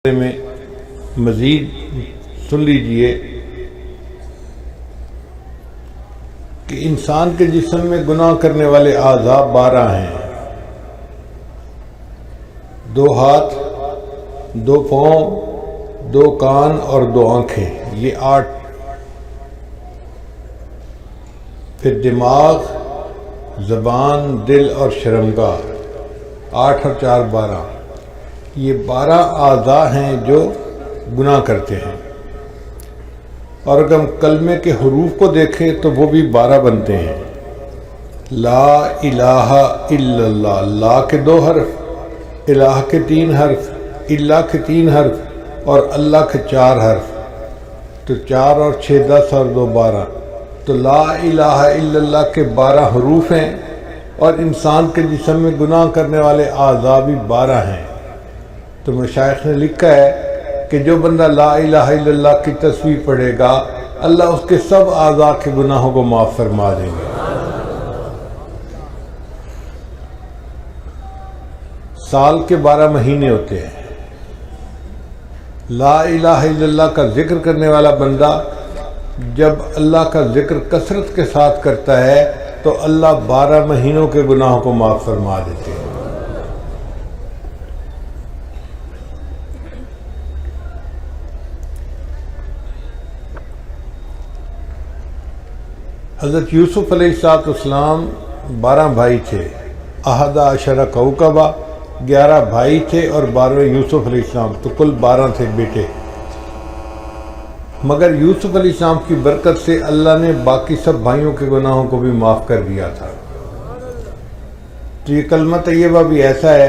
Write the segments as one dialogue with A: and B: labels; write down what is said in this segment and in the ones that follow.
A: میں مزید سن لیجئے کہ انسان کے جسم میں گناہ کرنے والے اعضاء 12 ہیں۔ 2 ہاتھ، 2 پاؤں، 2 کان اور 2 آنکھیں، یہ 8۔ پھر دماغ، زبان، دل اور شرمگاہ، 8 اور 4 12۔ یہ 12 اعضاء ہیں جو گناہ کرتے ہیں، اور اگر ہم کلمے کے حروف کو دیکھیں تو وہ بھی 12 بنتے ہیں۔ لا الہ الا اللہ، لا کے 2 حرف، الہ کے 3 حرف، الا کے 3 حرف اور اللہ کے 4 حرف، تو 4 اور 6 10 اور 2 12۔ تو لا الہ الا اللہ کے 12 حروف ہیں، اور انسان کے جسم میں گناہ کرنے والے اعضاء بھی 12 ہیں۔ تو مشائخ نے لکھا ہے کہ جو بندہ لا الہ الا اللہ کی تسبیح پڑھے گا، اللہ اس کے سب اعضاء کے گناہوں کو معاف فرما دیں گے۔ سال کے 12 مہینے ہوتے ہیں۔ لا الہ الا اللہ کا ذکر کرنے والا بندہ جب اللہ کا ذکر کثرت کے ساتھ کرتا ہے تو اللہ 12 مہینوں کے گناہوں کو معاف فرما دیتے ہیں۔ حضرت یوسف علیہ السلام 12 بھائی تھے، 11 کوكبہ، 11 بھائی تھے اور 12 یوسف علیہ السلام، تو کل 12 تھے بیٹے۔ مگر یوسف علیہ السلام کی برکت سے اللہ نے باقی سب بھائیوں کے گناہوں کو بھی معاف کر دیا تھا۔ تو یہ کلمہ طیبہ بھی ایسا ہے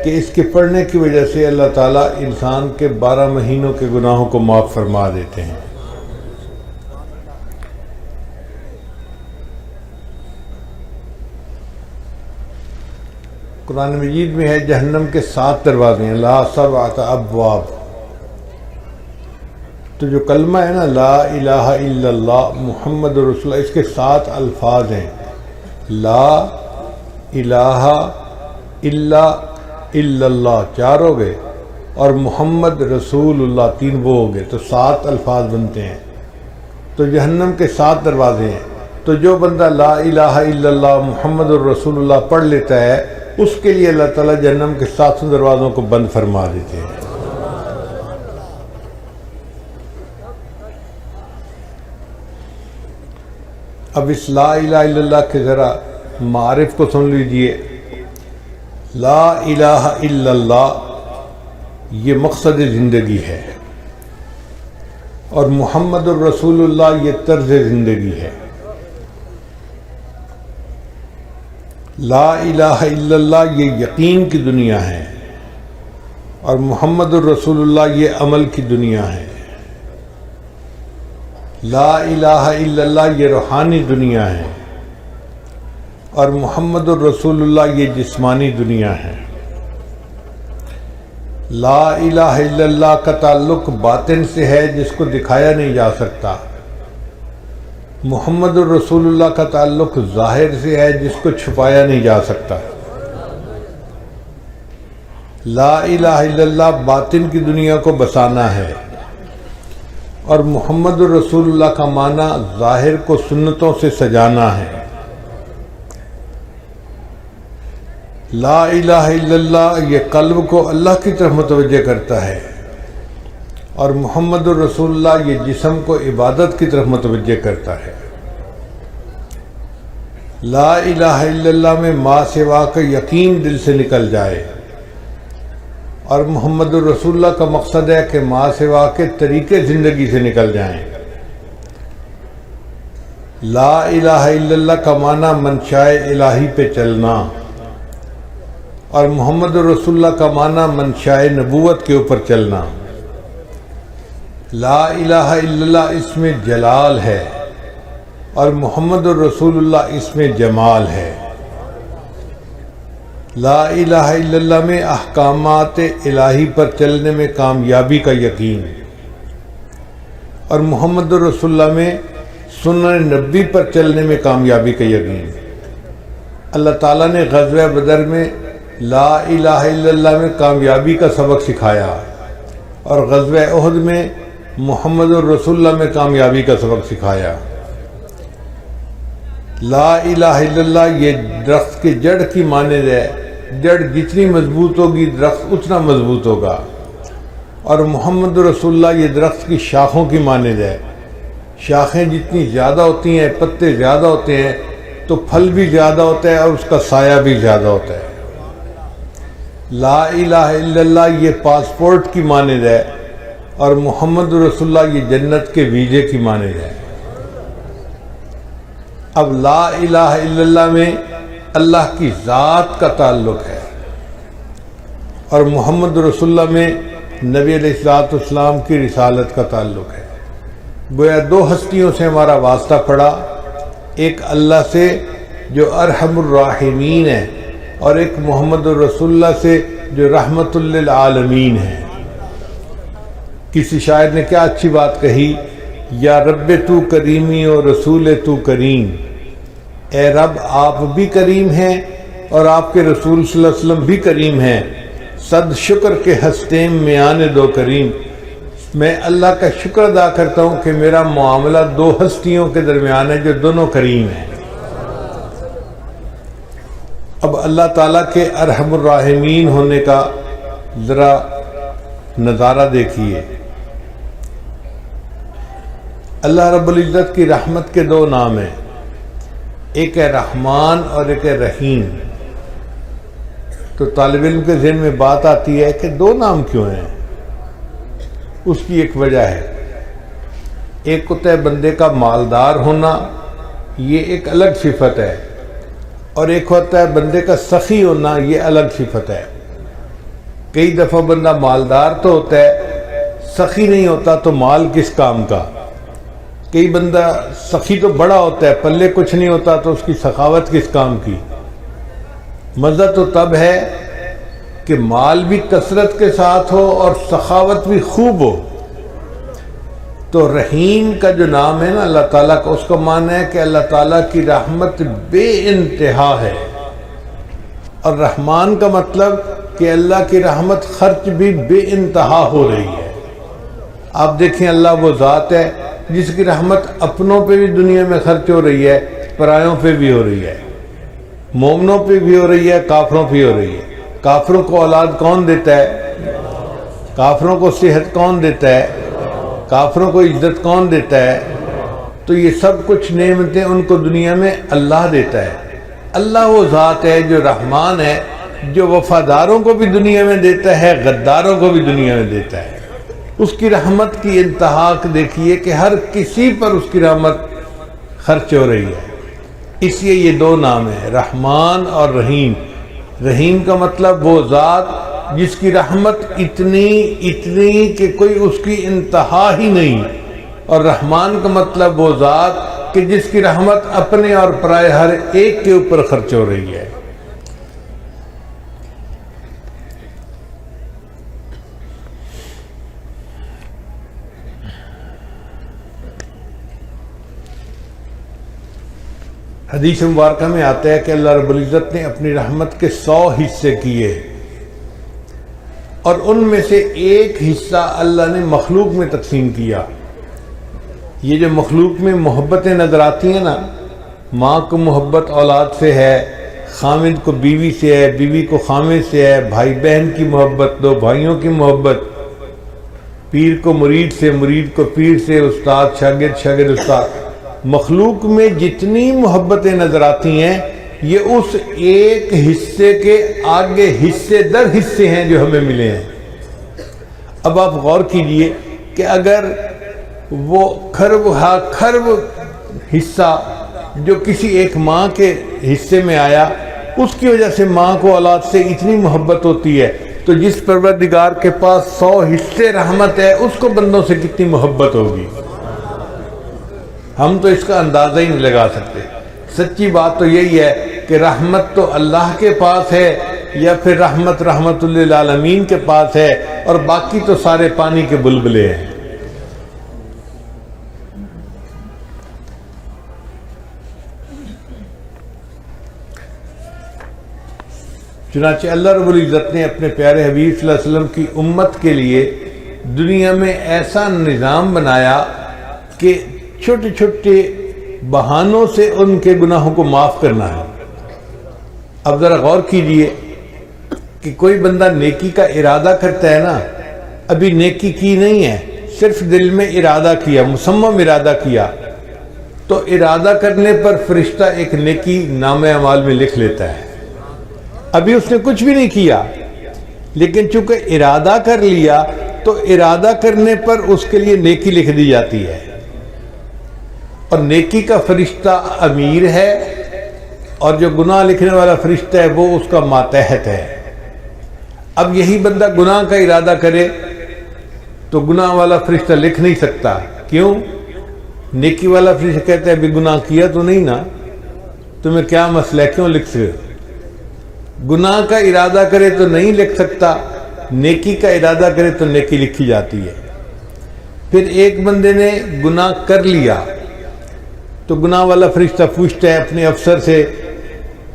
A: کہ اس کے پڑھنے کی وجہ سے اللہ تعالیٰ انسان کے 12 مہینوں کے گناہوں کو معاف فرما دیتے ہیں۔ قرآن مجید میں ہے جہنم کے 7 دروازے ہیں، لا 7 ابواب۔ تو جو کلمہ ہے نا لا الہ الا اللہ محمد رسول اللہ، اس کے 7 الفاظ ہیں۔ لا الہ الا اللہ 4 ہو گئے، اور محمد رسول اللہ 3 وہ ہو گئے، تو 7 الفاظ بنتے ہیں۔ تو جہنم کے 7 دروازے ہیں، تو جو بندہ لا الہ الا اللہ محمد رسول اللہ پڑھ لیتا ہے، اس کے لیے اللہ تعالیٰ جہنم کے 7 دروازوں کو بند فرما دیتے ہیں۔ اب اس لا الہ الا اللہ کے ذرا معارف کو سن لیجئے۔ لا الہ الا اللہ یہ مقصد زندگی ہے، اور محمد الرسول اللہ یہ طرز زندگی ہے۔ لا الہ الا اللہ یہ یقین کی دنیا ہے، اور محمد الرسول اللہ یہ عمل کی دنیا ہے۔ لا الہ الا اللہ یہ روحانی دنیا ہے، اور محمد الرسول اللہ یہ جسمانی دنیا ہے۔ لا الہ الا اللہ کا تعلق باطن سے ہے جس کو دکھایا نہیں جا سکتا۔ محمد الرسول اللہ کا تعلق ظاہر سے ہے جس کو چھپایا نہیں جا سکتا۔ لا الہ الا اللہ باطن کی دنیا کو بسانا ہے، اور محمد الرسول اللہ کا معنی ظاہر کو سنتوں سے سجانا ہے۔ لا الہ الا اللہ یہ قلب کو اللہ کی طرف متوجہ کرتا ہے، اور محمد الرسول اللہ یہ جسم کو عبادت کی طرف متوجہ کرتا ہے۔ لا الہ الا اللہ میں ما سوا کا یقین دل سے نکل جائے، اور محمد الرسول اللہ کا مقصد ہے کہ ما سوا کے طریقے زندگی سے نکل جائیں۔ لا الہ الا اللہ کا معنی منشائے الہی پہ چلنا، اور محمد الرسول اللہ کا معنی منشائے نبوت کے اوپر چلنا۔ لا الہ الا اللہ اس میں جلال ہے، اور محمد الرسول اللہ اس میں جمال ہے۔ لا الہ الا اللہ میں احکامات الہی پر چلنے میں کامیابی کا یقین، اور محمد الرسول اللہ میں سنن نبی پر چلنے میں کامیابی کا یقین۔ اللہ تعالیٰ نے غزوہ بدر میں لا الہ الا اللہ میں کامیابی کا سبق سکھایا، اور غزوہ احد میں محمد الرسول اللہ میں کامیابی کا سبق سکھایا۔ لا الہ الا اللہ یہ درخت کی جڑ کی مانند ہے، جڑ جتنی مضبوط ہوگی درخت اتنا مضبوط ہوگا، اور محمد رسول اللہ یہ درخت کی شاخوں کی مانند ہے، شاخیں جتنی زیادہ ہوتی ہیں، پتے زیادہ ہوتے ہیں تو پھل بھی زیادہ ہوتا ہے اور اس کا سایہ بھی زیادہ ہوتا ہے۔ لا الہ الا اللہ یہ پاسپورٹ کی مانند ہے، اور محمد رسول اللہ یہ جنت کے ویزے کی مانند ہے۔ اب لا الہ الا اللہ میں اللہ کی ذات کا تعلق ہے، اور محمد رسول اللہ میں نبی علیہ الصلوۃ والسلام کی رسالت کا تعلق ہے۔ گویا دو ہستیوں سے ہمارا واسطہ پڑا، ایک اللہ سے جو ارحم الراحمین ہے، اور ایک محمد رسول اللہ سے جو رحمت للعالمین ہے۔ کسی شاعر نے کیا اچھی بات کہی، یا رب تو کریمی و رسول تو کریم، اے رب آپ بھی کریم ہیں اور آپ کے رسول صلی اللہ علیہ وسلم بھی کریم ہیں، صد شکر کے ہستیم میں آنے دو کریم۔ میں اللہ کا شکر ادا کرتا ہوں کہ میرا معاملہ دو ہستیوں کے درمیان ہے جو دونوں کریم ہیں۔ اب اللہ تعالیٰ کے ارحم الراحمین ہونے کا ذرا نظارہ دیکھیے۔ اللہ رب العزت کی رحمت کے دو نام ہیں، ایک ہے رحمان اور ایک ہے رحیم۔ تو طالب علم کے ذہن میں بات آتی ہے کہ دو نام کیوں ہیں؟ اس کی ایک وجہ ہے، ایک ہوتا ہے بندے کا مالدار ہونا، یہ ایک الگ صفت ہے، اور ایک ہوتا ہے بندے کا سخی ہونا، یہ الگ صفت ہے۔ کئی دفعہ بندہ مالدار تو ہوتا ہے، سخی نہیں ہوتا تو مال کس کام کا۔ کئی بندہ سخی تو بڑا ہوتا ہے، پلے کچھ نہیں ہوتا تو اس کی سخاوت کس کام کی۔ مزہ تو تب ہے کہ مال بھی کثرت کے ساتھ ہو اور سخاوت بھی خوب ہو۔ تو رحیم کا جو نام ہے نا اللہ تعالیٰ کا، اس کا معنی ہے کہ اللہ تعالیٰ کی رحمت بے انتہا ہے، اور رحمان کا مطلب کہ اللہ کی رحمت خرچ بھی بے انتہا ہو رہی ہے۔ آپ دیکھیں اللہ وہ ذات ہے جس کی رحمت اپنوں پہ بھی دنیا میں خرچ ہو رہی ہے، پرایوں پہ بھی ہو رہی ہے، مومنوں پہ بھی ہو رہی ہے، کافروں پہ ہو رہی ہے۔ کافروں کو اولاد کون دیتا ہے؟ کافروں کو صحت کون دیتا ہے؟ کافروں کو عزت کون دیتا ہے؟ تو یہ سب کچھ نعمتیں ان کو دنیا میں اللہ دیتا ہے۔ اللہ وہ ذات ہے جو رحمان ہے، جو وفاداروں کو بھی دنیا میں دیتا ہے، غداروں کو بھی دنیا میں دیتا ہے۔ اس کی رحمت کی انتہا دیکھیے کہ ہر کسی پر اس کی رحمت خرچ ہو رہی ہے۔ اس لیے یہ دو نام ہیں، رحمان اور رحیم۔ رحیم کا مطلب وہ ذات جس کی رحمت اتنی کہ کوئی اس کی انتہا ہی نہیں، اور رحمان کا مطلب وہ ذات کہ جس کی رحمت اپنے اور پرائے ہر ایک کے اوپر خرچ ہو رہی ہے۔ حدیث مبارکہ میں آتا ہے کہ اللہ رب العزت نے اپنی رحمت کے 100 حصے کیے، اور ان میں سے ایک حصہ اللہ نے مخلوق میں تقسیم کیا۔ یہ جو مخلوق میں محبتیں نظر آتی ہیں نا، ماں کو محبت اولاد سے ہے، خامد کو بیوی سے ہے، بیوی کو خامد سے ہے، بھائی بہن کی محبت، دو بھائیوں کی محبت، پیر کو مرید سے، مرید کو پیر سے، استاد شاگرد، شاگرد استاد۔ مخلوق میں جتنی محبتیں نظر آتی ہیں یہ اس ایک حصے کے آگے حصے در حصے ہیں جو ہمیں ملے ہیں۔ اب آپ غور کیجئے کہ اگر وہ کھرب حصہ جو کسی ایک ماں کے حصے میں آیا، اس کی وجہ سے ماں کو اولاد سے اتنی محبت ہوتی ہے، تو جس پروردگار کے پاس 100 حصے رحمت ہے اس کو بندوں سے کتنی محبت ہوگی۔ ہم تو اس کا اندازہ ہی نہیں لگا سکتے۔ سچی بات تو یہی ہے کہ رحمت تو اللہ کے پاس ہے، یا پھر رحمت للعالمین کے پاس ہے، اور باقی تو سارے پانی کے بلبلے ہیں۔ چنانچہ اللہ رب العزت نے اپنے پیارے حبیب صلی اللہ علیہ وسلم کی امت کے لیے دنیا میں ایسا نظام بنایا کہ چھوٹے چھوٹے بہانوں سے ان کے گناہوں کو معاف کرنا ہے۔ اب ذرا غور کیجئے کہ کوئی بندہ نیکی کا ارادہ کرتا ہے نا، ابھی نیکی کی نہیں ہے، صرف دل میں ارادہ کیا، مصمم ارادہ کیا، تو ارادہ کرنے پر فرشتہ ایک نیکی نامہ اعمال میں لکھ لیتا ہے۔ ابھی اس نے کچھ بھی نہیں کیا، لیکن چونکہ ارادہ کر لیا تو ارادہ کرنے پر اس کے لیے نیکی لکھ دی جاتی ہے، اور نیکی کا فرشتہ امیر ہے، اور جو گناہ لکھنے والا فرشتہ ہے وہ اس کا ماتحت ہے۔ اب یہی بندہ گناہ کا ارادہ کرے تو گناہ والا فرشتہ لکھ نہیں سکتا، کیوں؟ نیکی والا فرشتہ کہتا ہے ابھی گناہ کیا تو نہیں نا، تمہیں کیا مسئلہ ہے، کیوں لکھ سکتے؟ گناہ کا ارادہ کرے تو نہیں لکھ سکتا، نیکی کا ارادہ کرے تو نیکی لکھی جاتی ہے۔ پھر ایک بندے نے گناہ کر لیا تو گناہ والا فرشتہ پوچھتا ہے اپنے افسر سے،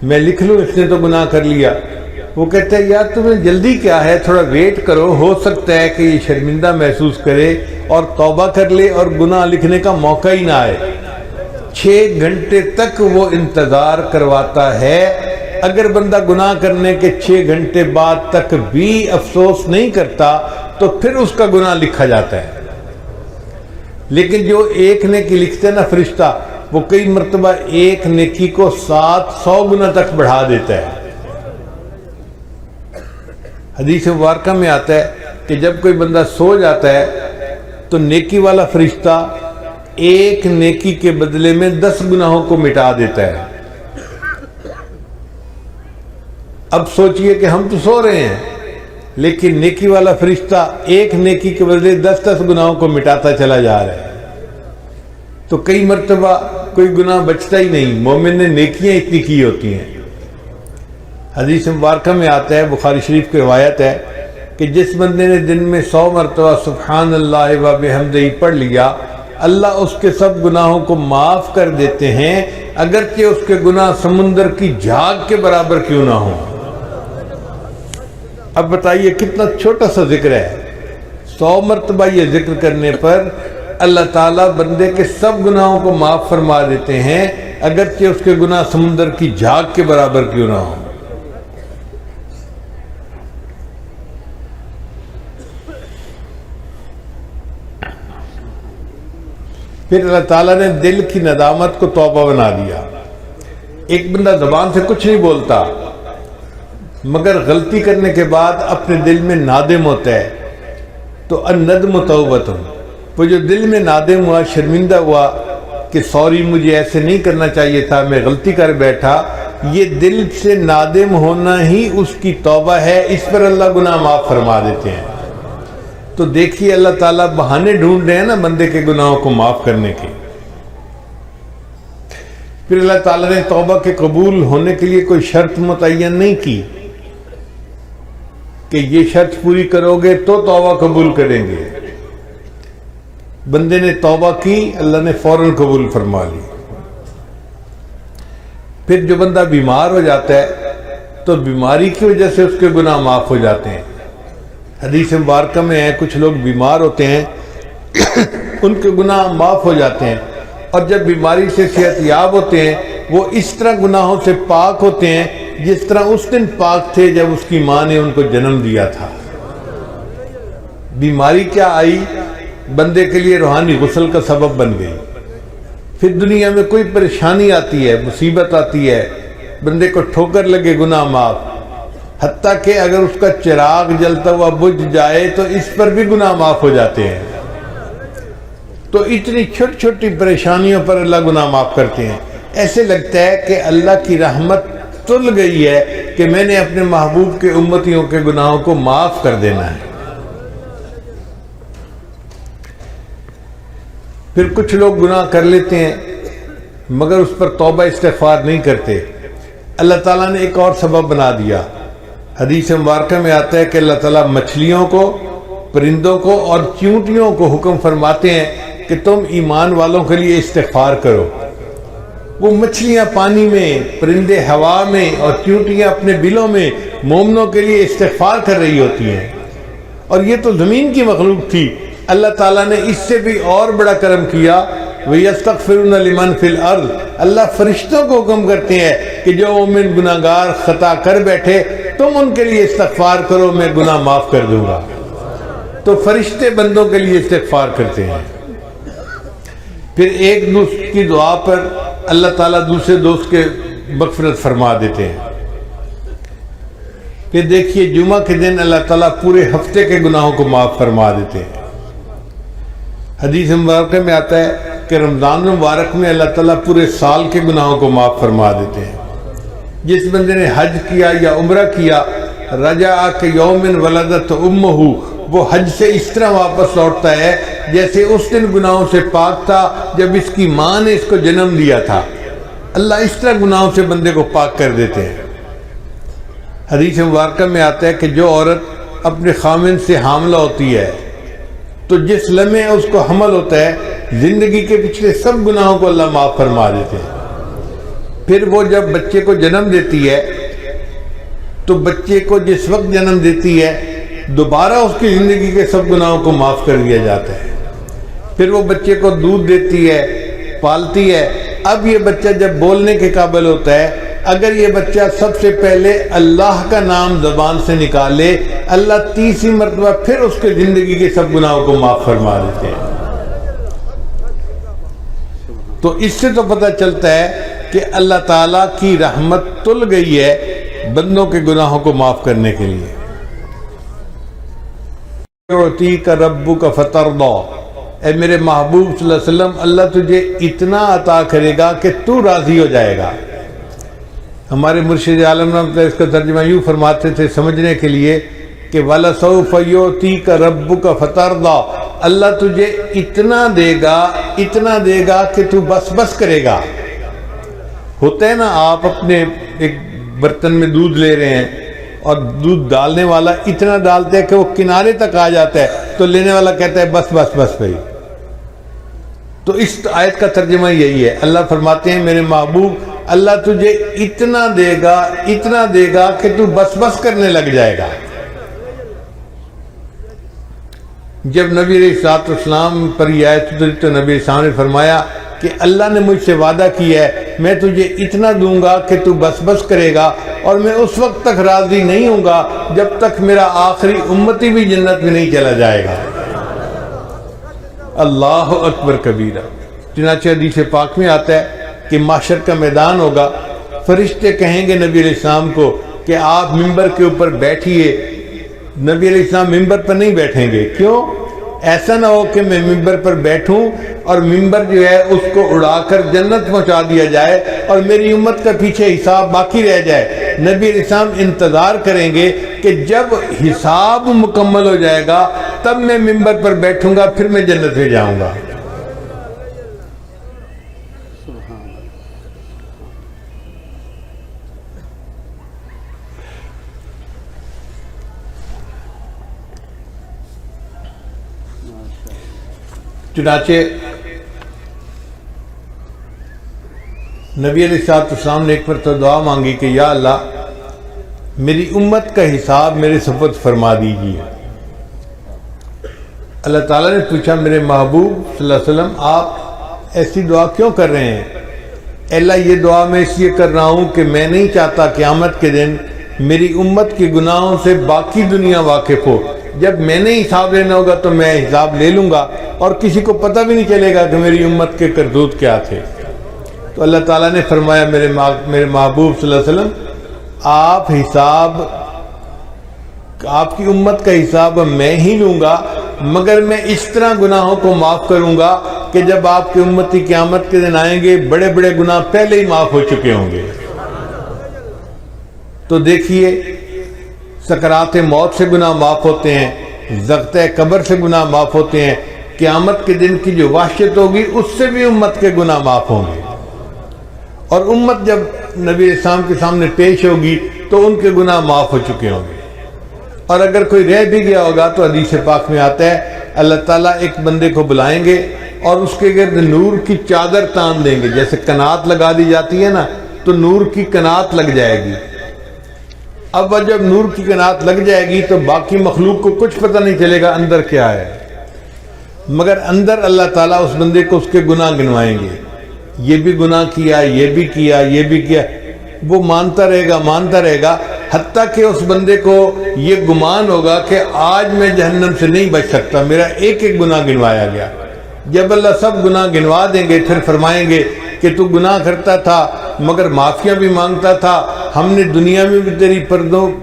A: میں لکھ لوں، اس نے تو گناہ کر لیا؟ وہ کہتا ہے یار تمہیں جلدی کیا ہے، تھوڑا ویٹ کرو، ہو سکتا ہے کہ یہ شرمندہ محسوس کرے اور توبہ کر لے اور گناہ لکھنے کا موقع ہی نہ آئے۔ 6 گھنٹے تک وہ انتظار کرواتا ہے۔ اگر بندہ گناہ کرنے کے 6 گھنٹے بعد تک بھی افسوس نہیں کرتا تو پھر اس کا گناہ لکھا جاتا ہے۔ لیکن جو ایک نیکی لکھتے ہیں نا فرشتہ، وہ کئی مرتبہ ایک نیکی کو 700 گنا تک بڑھا دیتا ہے۔ حدیث مبارکہ میں آتا ہے کہ جب کوئی بندہ سو جاتا ہے تو نیکی والا فرشتہ ایک نیکی کے بدلے میں 10 گناہوں کو مٹا دیتا ہے۔ اب سوچئے کہ ہم تو سو رہے ہیں، لیکن نیکی والا فرشتہ ایک نیکی کے بدلے 10 گناہوں کو مٹاتا چلا جا رہا ہے۔ تو کئی مرتبہ کوئی گناہ بچتا ہی نہیں، مومن نے نیکیاں اتنی کی ہوتی ہیں۔ حدیث مبارکہ میں آتا ہے، بخاری شریف کی روایت ہے کہ جس بندے نے دن میں 100 مرتبہ سبحان اللہ و بحمدہ پڑھ لیا، اللہ اس کے سب گناہوں کو معاف کر دیتے ہیں، اگرچہ اس کے گناہ سمندر کی جھاگ کے برابر کیوں نہ ہوں۔ اب بتائیے کتنا چھوٹا سا ذکر ہے، 100 مرتبہ یہ ذکر کرنے پر اللہ تعالیٰ بندے کے سب گناہوں کو معاف فرما دیتے ہیں، اگرچہ اس کے گناہ سمندر کی جھاگ کے برابر کیوں نہ ہوں۔ پھر اللہ تعالیٰ نے دل کی ندامت کو توبہ بنا دیا۔ ایک بندہ زبان سے کچھ نہیں بولتا، مگر غلطی کرنے کے بعد اپنے دل میں نادم ہوتا ہے، تو الندم توبۃ، وہ جو دل میں نادم ہوا، شرمندہ ہوا کہ سوری مجھے ایسے نہیں کرنا چاہیے تھا، میں غلطی کر بیٹھا، یہ دل سے نادم ہونا ہی اس کی توبہ ہے، اس پر اللہ گناہ معاف فرما دیتے ہیں۔ تو دیکھیے اللہ تعالیٰ بہانے ڈھونڈ رہے ہیں نا بندے کے گناہوں کو معاف کرنے کے۔ پھر اللہ تعالیٰ نے توبہ کے قبول ہونے کے لیے کوئی شرط متعین نہیں کی کہ یہ شرط پوری کرو گے تو توبہ قبول کریں گے۔ بندے نے توبہ کی، اللہ نے فوراً قبول فرما لی۔ پھر جو بندہ بیمار ہو جاتا ہے تو بیماری کی وجہ سے اس کے گناہ معاف ہو جاتے ہیں۔ حدیث مبارکہ میں ہے کچھ لوگ بیمار ہوتے ہیں ان کے گناہ معاف ہو جاتے ہیں، اور جب بیماری سے صحت یاب ہوتے ہیں وہ اس طرح گناہوں سے پاک ہوتے ہیں جس طرح اس دن پاک تھے جب اس کی ماں نے ان کو جنم دیا تھا۔ بیماری کیا آئی؟ بندے کے لیے روحانی غسل کا سبب بن گئی۔ پھر دنیا میں کوئی پریشانی آتی ہے، مصیبت آتی ہے، بندے کو ٹھوکر لگے، گناہ معاف، حتیٰ کہ اگر اس کا چراغ جلتا ہوا بجھ جائے تو اس پر بھی گناہ معاف ہو جاتے ہیں۔ تو اتنی چھوٹی چھوٹی پریشانیوں پر اللہ گناہ معاف کرتے ہیں۔ ایسے لگتا ہے کہ اللہ کی رحمت تل گئی ہے کہ میں نے اپنے محبوب کے امتیوں کے گناہوں کو معاف کر دینا ہے۔ پھر کچھ لوگ گناہ کر لیتے ہیں مگر اس پر توبہ استغفار نہیں کرتے۔ اللہ تعالیٰ نے ایک اور سبب بنا دیا۔ حدیث مبارکہ میں آتا ہے کہ اللہ تعالیٰ مچھلیوں کو، پرندوں کو اور چیونٹیوں کو حکم فرماتے ہیں کہ تم ایمان والوں کے لیے استغفار کرو۔ وہ مچھلیاں پانی میں، پرندے ہوا میں اور چیونٹیاں اپنے بلوں میں مومنوں کے لیے استغفار کر رہی ہوتی ہیں، اور یہ تو زمین کی مخلوق تھی، اللہ تعالیٰ نے اس سے بھی اور بڑا کرم کیا، وَيَسْتَغْفِرُونَ لِمَنْ فِي الْأَرْضِ، اللہ فرشتوں کو حکم کرتے ہیں کہ جو مومن گناہگار خطا کر بیٹھے تم ان کے لیے استغفار کرو، میں گناہ معاف کر دوں گا۔ تو فرشتے بندوں کے لیے استغفار کرتے ہیں۔ پھر ایک دوست کی دعا پر اللہ تعالیٰ دوسرے دوست کے مغفرت فرما دیتے ہیں۔ پھر دیکھیے جمعہ کے دن اللہ تعالیٰ پورے ہفتے کے گناہوں کو معاف فرما دیتے ہیں۔ حدیث مبارکہ میں آتا ہے کہ رمضان مبارک میں اللہ تعالیٰ پورے سال کے گناہوں کو معاف فرما دیتے ہیں۔ جس بندے نے حج کیا یا عمرہ کیا، رجع کہ یوم ولدت امہ، وہ حج سے اس طرح واپس لوٹتا ہے جیسے اس دن گناہوں سے پاک تھا جب اس کی ماں نے اس کو جنم دیا تھا۔ اللہ اس طرح گناہوں سے بندے کو پاک کر دیتے ہیں۔ حدیث مبارکہ میں آتا ہے کہ جو عورت اپنے خامن سے حاملہ ہوتی ہے تو جس لمحے اس کو حمل ہوتا ہے زندگی کے پچھلے سب گناہوں کو اللہ معاف فرما دیتے ہیں۔ پھر وہ جب بچے کو جنم دیتی ہے تو بچے کو جس وقت جنم دیتی ہے دوبارہ اس کی زندگی کے سب گناہوں کو معاف کر دیا جاتا ہے۔ پھر وہ بچے کو دودھ دیتی ہے، پالتی ہے۔ اب یہ بچہ جب بولنے کے قابل ہوتا ہے، اگر یہ بچہ سب سے پہلے اللہ کا نام زبان سے نکالے، اللہ تیسری مرتبہ پھر اس کے زندگی کے سب گناہوں کو معاف فرما دیتے ہیں۔ تو اس سے تو پتہ چلتا ہے کہ اللہ تعالیٰ کی رحمت تل گئی ہے بندوں کے گناہوں کو معاف کرنے کے لیے۔ یعطیک ربک فترضی، اے میرے محبوب صلی اللہ علیہ وسلم، اللہ تجھے اتنا عطا کرے گا کہ تو راضی ہو جائے گا۔ ہمارے مرشد عالم رحمۃ اللہ اس کا ترجمہ یوں فرماتے تھے سمجھنے کے لیے کہ وَلَسَوْفَ يُعْطِيكَ رَبُّكَ فَتَرْضَىٰ، اللہ تجھے اتنا دے گا کہ تو بس بس کرے گا۔ ہوتا ہے نا، آپ اپنے ایک برتن میں دودھ لے رہے ہیں اور دودھ ڈالنے والا اتنا ڈالتا ہے کہ وہ کنارے تک آ جاتا ہے تو لینے والا کہتا ہے بس بس بس بھائی۔ تو اس آیت کا ترجمہ یہی ہے، اللہ فرماتے ہیں میرے محبوب اللہ تجھے اتنا دے گا کہ تو بس بس کرنے لگ جائے گا۔ جب نبی علیہ الصلوۃ والسلام پر یہ آیت اتری تو نبی السلام نے فرمایا کہ اللہ نے مجھ سے وعدہ کیا ہے میں تجھے اتنا دوں گا کہ تو بس بس کرے گا، اور میں اس وقت تک راضی نہیں ہوں گا جب تک میرا آخری امتی بھی جنت میں نہیں چلا جائے گا۔ اللہ اکبر کبیرہ۔ چنانچہ حدیث پاک میں آتا ہے کہ محشر کا میدان ہوگا، فرشتے کہیں گے نبی علیہ السلام کو کہ آپ ممبر کے اوپر بیٹھیے۔ نبی علیہ السلام ممبر پر نہیں بیٹھیں گے، کیوں؟ ایسا نہ ہو کہ میں ممبر پر بیٹھوں اور ممبر جو ہے اس کو اڑا کر جنت پہنچا دیا جائے اور میری امت کا پیچھے حساب باقی رہ جائے۔ نبی علیہ السلام انتظار کریں گے کہ جب حساب مکمل ہو جائے گا تب میں ممبر پر بیٹھوں گا، پھر میں جنت میں جاؤں گا۔ چنانچہ نبی علیہ السلام نے ایک مرتبہ دعا مانگی کہ یا اللہ میری امت کا حساب میرے سپرد فرما دیجیے۔ اللہ تعالیٰ نے پوچھا میرے محبوب صلی اللہ علیہ وسلم آپ ایسی دعا کیوں کر رہے ہیں؟ اے اللہ یہ دعا میں اس لیے کر رہا ہوں کہ میں نہیں چاہتا قیامت کے دن میری امت کے گناہوں سے باقی دنیا واقف ہو۔ جب میں نے حساب لینا ہوگا تو میں حساب لے لوں گا اور کسی کو پتہ بھی نہیں چلے گا کہ میری امت کے کرتوت کیا تھے۔ تو اللہ تعالیٰ نے فرمایا میرے محبوب صلی اللہ علیہ وسلم آپ کی امت کا حساب میں ہی لوں گا، مگر میں اس طرح گناہوں کو معاف کروں گا کہ جب آپ کی امتی قیامت کے دن آئیں گے بڑے بڑے گناہ پہلے ہی معاف ہو چکے ہوں گے۔ تو دیکھیے سکرات موت سے گناہ معاف ہوتے ہیں، ضغط قبر سے گناہ معاف ہوتے ہیں، قیامت کے دن کی جو وحشت ہوگی اس سے بھی امت کے گناہ معاف ہوں گے، اور امت جب نبی علیہ السلام کے سامنے پیش ہوگی تو ان کے گناہ معاف ہو چکے ہوں گے۔ اور اگر کوئی رہ بھی گیا ہوگا تو حدیث پاک میں آتا ہے اللہ تعالیٰ ایک بندے کو بلائیں گے اور اس کے گرد نور کی چادر تان دیں گے، جیسے کنات لگا دی جاتی ہے نا، تو نور کی کنات لگ جائے گی۔ اب جب نور کی قناعت لگ جائے گی تو باقی مخلوق کو کچھ پتہ نہیں چلے گا اندر کیا ہے، مگر اندر اللہ تعالیٰ اس بندے کو اس کے گناہ گنوائیں گے، یہ بھی گناہ کیا، یہ بھی کیا، یہ بھی کیا، وہ مانتا رہے گا حتیٰ کہ اس بندے کو یہ گمان ہوگا کہ آج میں جہنم سے نہیں بچ سکتا، میرا ایک ایک گناہ گنوایا گیا۔ جب اللہ سب گناہ گنوا دیں گے پھر فرمائیں گے کہ تو گناہ کرتا تھا مگر معافیاں بھی مانگتا تھا، ہم نے دنیا میں بھی تیری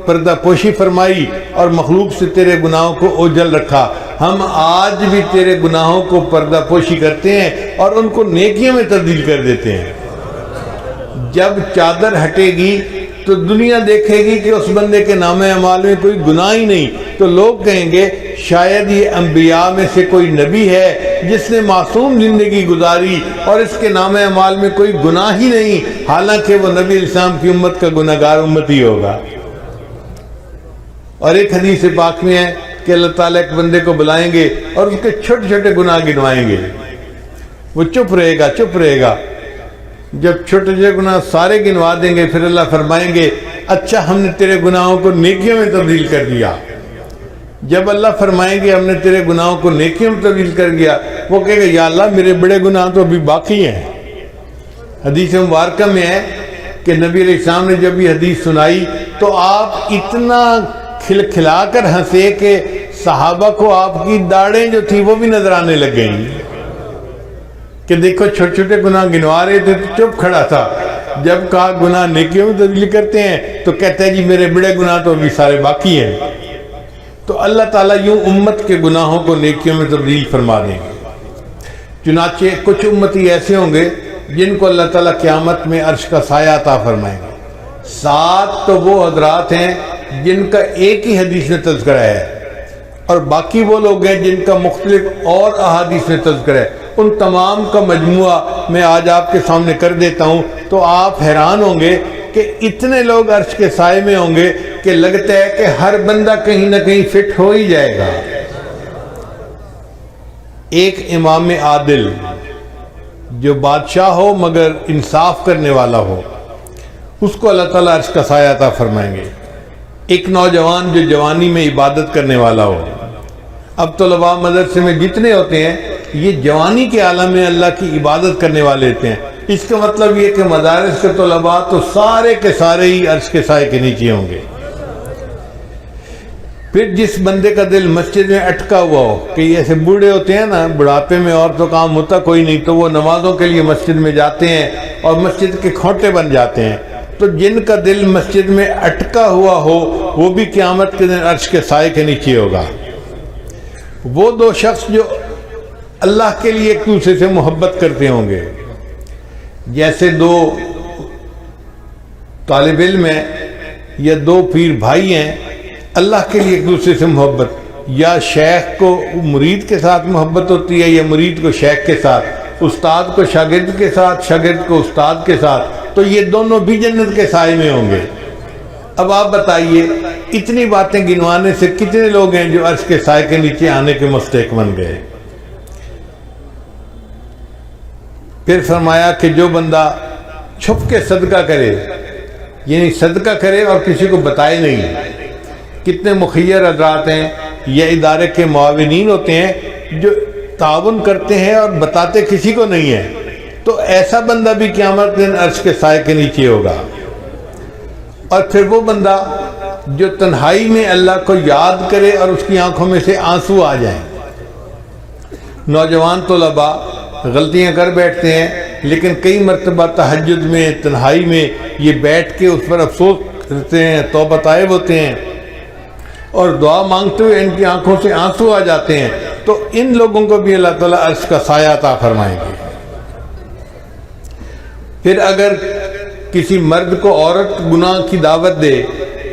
A: پردہ پوشی فرمائی اور مخلوق سے تیرے گناہوں کو اوجھل رکھا، ہم آج بھی تیرے گناہوں کو پردہ پوشی کرتے ہیں اور ان کو نیکیوں میں تبدیل کر دیتے ہیں۔ جب چادر ہٹے گی تو دنیا دیکھے گی کہ اس بندے کے نام اعمال میں کوئی گناہ ہی نہیں، تو لوگ کہیں گے شاید یہ انبیاء میں سے کوئی نبی ہے جس نے معصوم زندگی گزاری اور اس کے نام اعمال میں کوئی گناہ ہی نہیں، حالانکہ وہ نبی علیہ السلام کی امت کا گناہگار امت ہی ہوگا۔ اور ایک حدیث پاک میں ہے کہ اللہ تعالیٰ ایک بندے کو بلائیں گے اور اس کے چھوٹے چھوٹے گناہ گنوائیں گے، وہ چپ رہے گا، جب چھوٹے چھوٹے گناہ سارے گنوا دیں گے پھر اللہ فرمائیں گے اچھا ہم نے تیرے گناہوں کو نیکیوں میں تبدیل کر دیا۔ جب اللہ فرمائیں گے ہم نے تیرے گناہوں کو نیکیوں میں تبدیل کر دیا، وہ کہے گا یا اللہ میرے بڑے گناہ تو ابھی باقی ہیں۔ حدیث مبارکہ میں ہے کہ نبی علیہ السلام نے جب یہ حدیث سنائی تو آپ اتنا کھلکھلا کر ہنسے کہ صحابہ کو آپ کی داڑھیں جو تھی وہ بھی نظر آنے لگ گئیں کہ دیکھو چھوٹے چھوٹے گناہ گنوا رہے تھے تو چپ کھڑا تھا، جب کہا گناہ نیکیوں میں تبدیل کرتے ہیں تو کہتا ہے جی میرے بڑے گناہ تو ابھی سارے باقی ہیں۔ تو اللہ تعالیٰ یوں امت کے گناہوں کو نیکیوں میں تبدیل فرما دیں گے۔ چنانچہ کچھ امتی ایسے ہوں گے جن کو اللہ تعالیٰ قیامت میں عرش کا سایہ عطا فرمائیں گے۔ 7 تو وہ حضرات ہیں جن کا ایک ہی حدیث میں تذکرہ ہے، اور باقی وہ لوگ ہیں جن کا مختلف اور احادیث میں تذکرہ ہے۔ ان تمام کا مجموعہ میں آج آپ کے سامنے کر دیتا ہوں تو آپ حیران ہوں گے کہ اتنے لوگ عرش کے سائے میں ہوں گے کہ لگتا ہے کہ ہر بندہ کہیں نہ کہیں فٹ ہو ہی جائے گا۔ ایک امام عادل جو بادشاہ ہو مگر انصاف کرنے والا ہو، اس کو اللہ تعالیٰ عرش کا سایہ عطا فرمائیں گے۔ ایک نوجوان جو جوانی میں عبادت کرنے والا ہو۔ اب طلباء مدرسے میں جتنے ہوتے ہیں یہ جوانی کے عالم میں اللہ کی عبادت کرنے والے ہوتے ہیں، اس کا مطلب یہ کہ مدارس کے طلباء تو سارے کے سارے ہی عرش کے سائے کے نیچے ہوں گے۔ پھر جس بندے کا دل مسجد میں اٹکا ہوا ہو کہ یہ ایسے بوڑھے ہوتے ہیں نا، بڑھاپے میں اور تو کام ہوتا کوئی نہیں تو وہ نمازوں کے لیے مسجد میں جاتے ہیں اور مسجد کے کھوٹے بن جاتے ہیں، تو جن کا دل مسجد میں اٹکا ہوا ہو وہ بھی قیامت کے دن عرش کے سائے کے نیچے ہوگا۔ وہ دو شخص جو اللہ کے لیے ایک دوسرے سے محبت کرتے ہوں گے، جیسے 2 طالب علم ہیں یا 2 پیر بھائی ہیں، اللہ کے لیے ایک دوسرے سے محبت، یا شیخ کو مرید کے ساتھ محبت ہوتی ہے یا مرید کو شیخ کے ساتھ، استاد کو شاگرد کے ساتھ، شاگرد کو استاد کے ساتھ، تو یہ دونوں بھی جنت کے سائے میں ہوں گے۔ اب آپ بتائیے اتنی باتیں گنوانے سے کتنے لوگ ہیں جو عرش کے سائے کے نیچے آنے کے مستحق بن گئے۔ پھر فرمایا کہ جو بندہ چھپ کے صدقہ کرے، یعنی صدقہ کرے اور کسی کو بتائے نہیں، کتنے مخیر حضرات ہیں یا ادارے کے معاونین ہوتے ہیں جو تعاون کرتے ہیں اور بتاتے کسی کو نہیں ہے، تو ایسا بندہ بھی قیامت دن عرش کے سائے کے نیچے ہوگا۔ اور پھر وہ بندہ جو تنہائی میں اللہ کو یاد کرے اور اس کی آنکھوں میں سے آنسو آ جائیں۔ نوجوان طلباء غلطیاں کر بیٹھتے ہیں لیکن کئی مرتبہ تہجد میں تنہائی میں یہ بیٹھ کے اس پر افسوس کرتے ہیں، توبہ طائب ہوتے ہیں اور دعا مانگتے ہوئے ان کی آنکھوں سے آنسو آ جاتے ہیں، تو ان لوگوں کو بھی اللہ تعالیٰ عرش کا سایہ عطا فرمائیں گے۔ پھر اگر کسی مرد کو عورت گناہ کی دعوت دے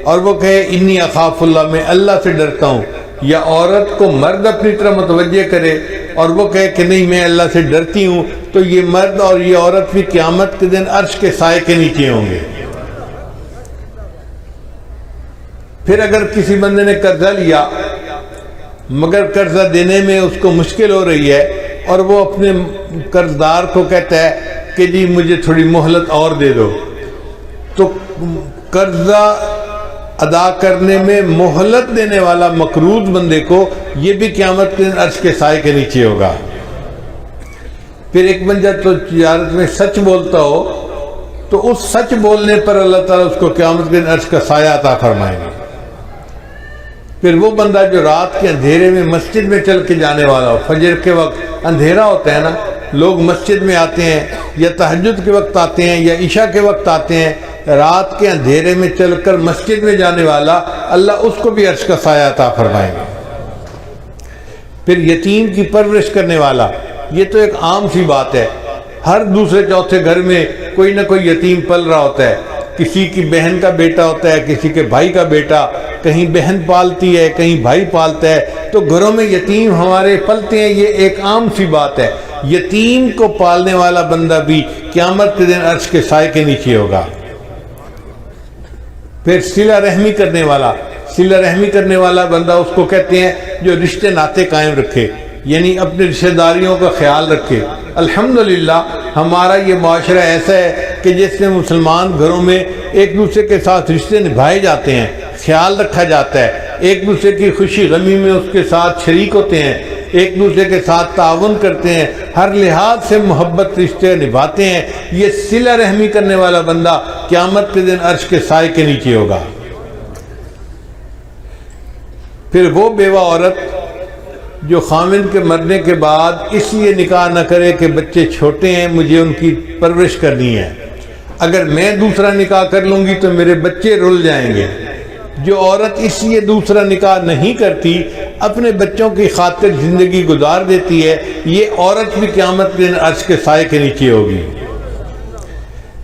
A: اور وہ کہے انی اخاف اللہ، میں اللہ سے ڈرتا ہوں، یا عورت کو مرد اپنی طرح متوجہ کرے اور وہ کہے کہ نہیں میں اللہ سے ڈرتی ہوں، تو یہ مرد اور یہ عورت بھی قیامت کے دن عرش کے سائے کے نیچے ہوں گے۔ پھر اگر کسی بندے نے قرضہ لیا مگر قرضہ دینے میں اس کو مشکل ہو رہی ہے اور وہ اپنے قرضدار کو کہتا ہے کہ جی مجھے تھوڑی مہلت اور دے دو، تو قرضہ ادا کرنے میں مہلت دینے والا مقروض بندے کو یہ بھی قیامت کے دن عرش کے سائے کے نیچے ہوگا۔ پھر ایک بندہ تو تجارت میں سچ بولتا ہو تو اس سچ بولنے پر اللہ تعالیٰ اس کو قیامت کے دن عرش کا سایہ عطا فرمائیں گے۔ پھر وہ بندہ جو رات کے اندھیرے میں مسجد میں چل کے جانے والا ہو، فجر کے وقت اندھیرا ہوتا ہے نا، لوگ مسجد میں آتے ہیں یا تہجد کے وقت آتے ہیں یا عشاء کے وقت آتے ہیں، رات کے اندھیرے میں چل کر مسجد میں جانے والا اللہ اس کو بھی عرش کا سایہ عطا فرمائیں گے۔ پھر یتیم کی پرورش کرنے والا، یہ تو ایک عام سی بات ہے، ہر دوسرے چوتھے گھر میں کوئی نہ کوئی یتیم پل رہا ہوتا ہے، کسی کی بہن کا بیٹا ہوتا ہے، کسی کے بھائی کا بیٹا، کہیں بہن پالتی ہے کہیں بھائی پالتا ہے، تو گھروں میں یتیم ہمارے پلتے ہیں، یہ ایک عام سی بات ہے۔ یتیم کو پالنے والا بندہ بھی قیامت کے دن عرش کے سائے کے نیچے ہوگا۔ پھر صلہ رحمی کرنے والا، صلہ رحمی کرنے والا بندہ اس کو کہتے ہیں جو رشتے ناطے قائم رکھے، یعنی اپنے رشتہ داریوں کا خیال رکھے۔ الحمدللہ ہمارا یہ معاشرہ ایسا ہے کہ جس میں مسلمان گھروں میں ایک دوسرے کے ساتھ رشتے نبھائے جاتے ہیں، خیال رکھا جاتا ہے، ایک دوسرے کی خوشی غمی میں اس کے ساتھ شریک ہوتے ہیں، ایک دوسرے کے ساتھ تعاون کرتے ہیں، ہر لحاظ سے محبت رشتے نبھاتے ہیں۔ یہ صلہ رحمی کرنے والا بندہ قیامت کے دن عرش کے سائے کے نیچے ہوگا۔ پھر وہ بیوہ عورت جو خامند کے مرنے کے بعد اس لیے نکاح نہ کرے کہ بچے چھوٹے ہیں، مجھے ان کی پرورش کرنی ہے، اگر میں دوسرا نکاح کر لوں گی تو میرے بچے رل جائیں گے۔ جو عورت اس لیے دوسرا نکاح نہیں کرتی، اپنے بچوں کی خاطر زندگی گزار دیتی ہے، یہ عورت بھی قیامت کے دن عرش کے سائے کے نیچے ہوگی۔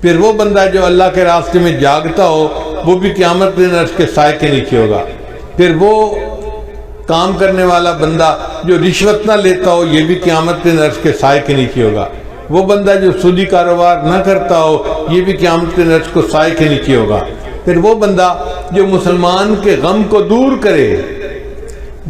A: پھر وہ بندہ جو اللہ کے راستے میں جاگتا ہو، وہ بھی قیامت کے دن عرش کے سائے کے نیچے ہوگا۔ پھر وہ کام کرنے والا بندہ جو رشوت نہ لیتا ہو، یہ بھی قیامت کے دن عرش کے سائے کے نیچے ہوگا۔ وہ بندہ جو سودی کاروبار نہ کرتا ہو، یہ بھی قیامت کے دن عرش کو سائے کے نیچے ہوگا۔ پھر وہ بندہ جو مسلمان کے غم کو دور کرے،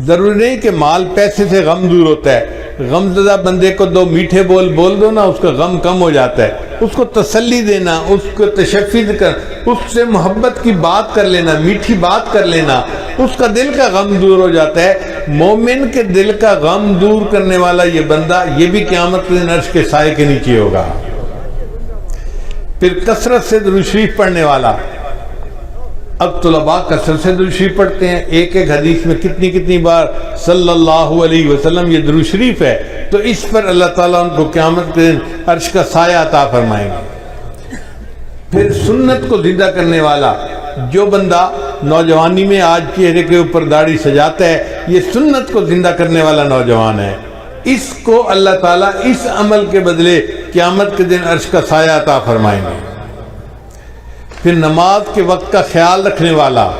A: ضروری نہیں کہ مال پیسے سے غم دور ہوتا ہے، غم زدہ بندے کو دو میٹھے بول دو نا، اس کا غم کم ہو جاتا ہے۔ اس کو تسلی دینا، اس کو تشفی کر، اس سے محبت کی بات کر لینا، میٹھی بات کر لینا، اس کا دل کا غم دور ہو جاتا ہے۔ مومن کے دل کا غم دور کرنے والا یہ بندہ، یہ بھی قیامت کے دن عرش کے سائے کے نیچے ہوگا۔ پھر کثرت سے درود شریف پڑھنے والا، اب طلباء کثرت سے درود شریف پڑھتے ہیں، ایک ایک حدیث میں کتنی بار صلی اللہ علیہ وسلم یہ درود شریف ہے، تو اس پر اللہ تعالیٰ ان کو قیامت کے دن عرش کا سایہ عطا فرمائیں گے۔ پھر سنت کو زندہ کرنے والا، جو بندہ نوجوانی میں آج چہرے کے اوپر داڑھی سجاتا ہے، یہ سنت کو زندہ کرنے والا نوجوان ہے، اس کو اللہ تعالیٰ اس عمل کے بدلے قیامت کے دن عرش کا سایہ عطا فرمائیں گے۔ پھر نماز کے وقت کا خیال رکھنے والا،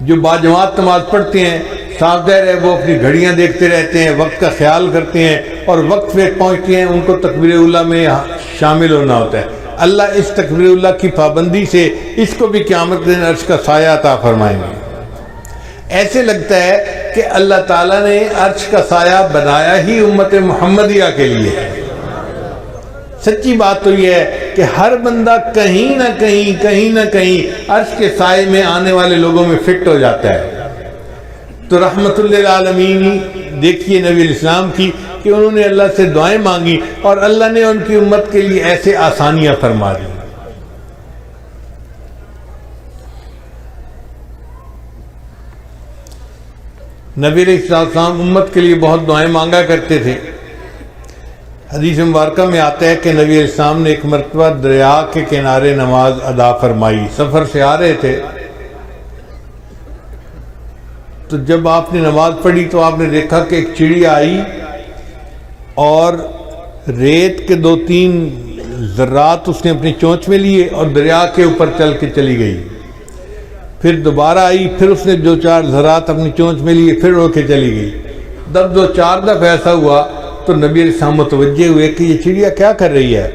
A: جو باجماعت نماز پڑھتے ہیں، صاف ظاہر ہے وہ اپنی گھڑیاں دیکھتے رہتے ہیں، وقت کا خیال کرتے ہیں اور وقت پہ پہنچتے ہیں، ان کو تکبیر اولیٰ میں شامل ہونا ہوتا ہے۔ اللہ اس تکبیر اولیٰ کی پابندی سے اس کو بھی قیامت کے دن عرش کا سایہ عطا فرمائیں گے۔ ایسے لگتا ہے کہ اللہ تعالیٰ نے عرش کا سایہ بنایا ہی امت محمدیہ کے لیے ہے۔ سچی بات تو یہ ہے کہ ہر بندہ کہیں نہ کہیں عرش کے سائے میں آنے والے لوگوں میں فٹ ہو جاتا ہے۔ تو رحمت للعالمین دیکھیے نبی علیہ السلام کی کہ انہوں نے اللہ سے دعائیں مانگی اور اللہ نے ان کی امت کے لیے ایسے آسانیاں فرما دی۔ نبی علیہ السلام امت کے لیے بہت دعائیں مانگا کرتے تھے۔ حدیث مبارکہ میں آتا ہے کہ نبی علیہ السلام نے ایک مرتبہ دریا کے کنارے نماز ادا فرمائی، سفر سے آ رہے تھے، تو جب آپ نے نماز پڑھی تو آپ نے دیکھا کہ ایک چڑیا آئی اور ریت کے 2-3 ذرات اس نے اپنی چونچ میں لیے اور دریا کے اوپر چل کے چلی گئی۔ پھر دوبارہ آئی، پھر اس نے 2-4 ذرات اپنی چونچ میں لیے، پھر اڑ کے چلی گئی۔ جب 2-4 دفعہ ایسا ہوا تو نبی علیہ السلام متوجہ ہوئے کہ یہ چڑیا کیا کر رہی ہے،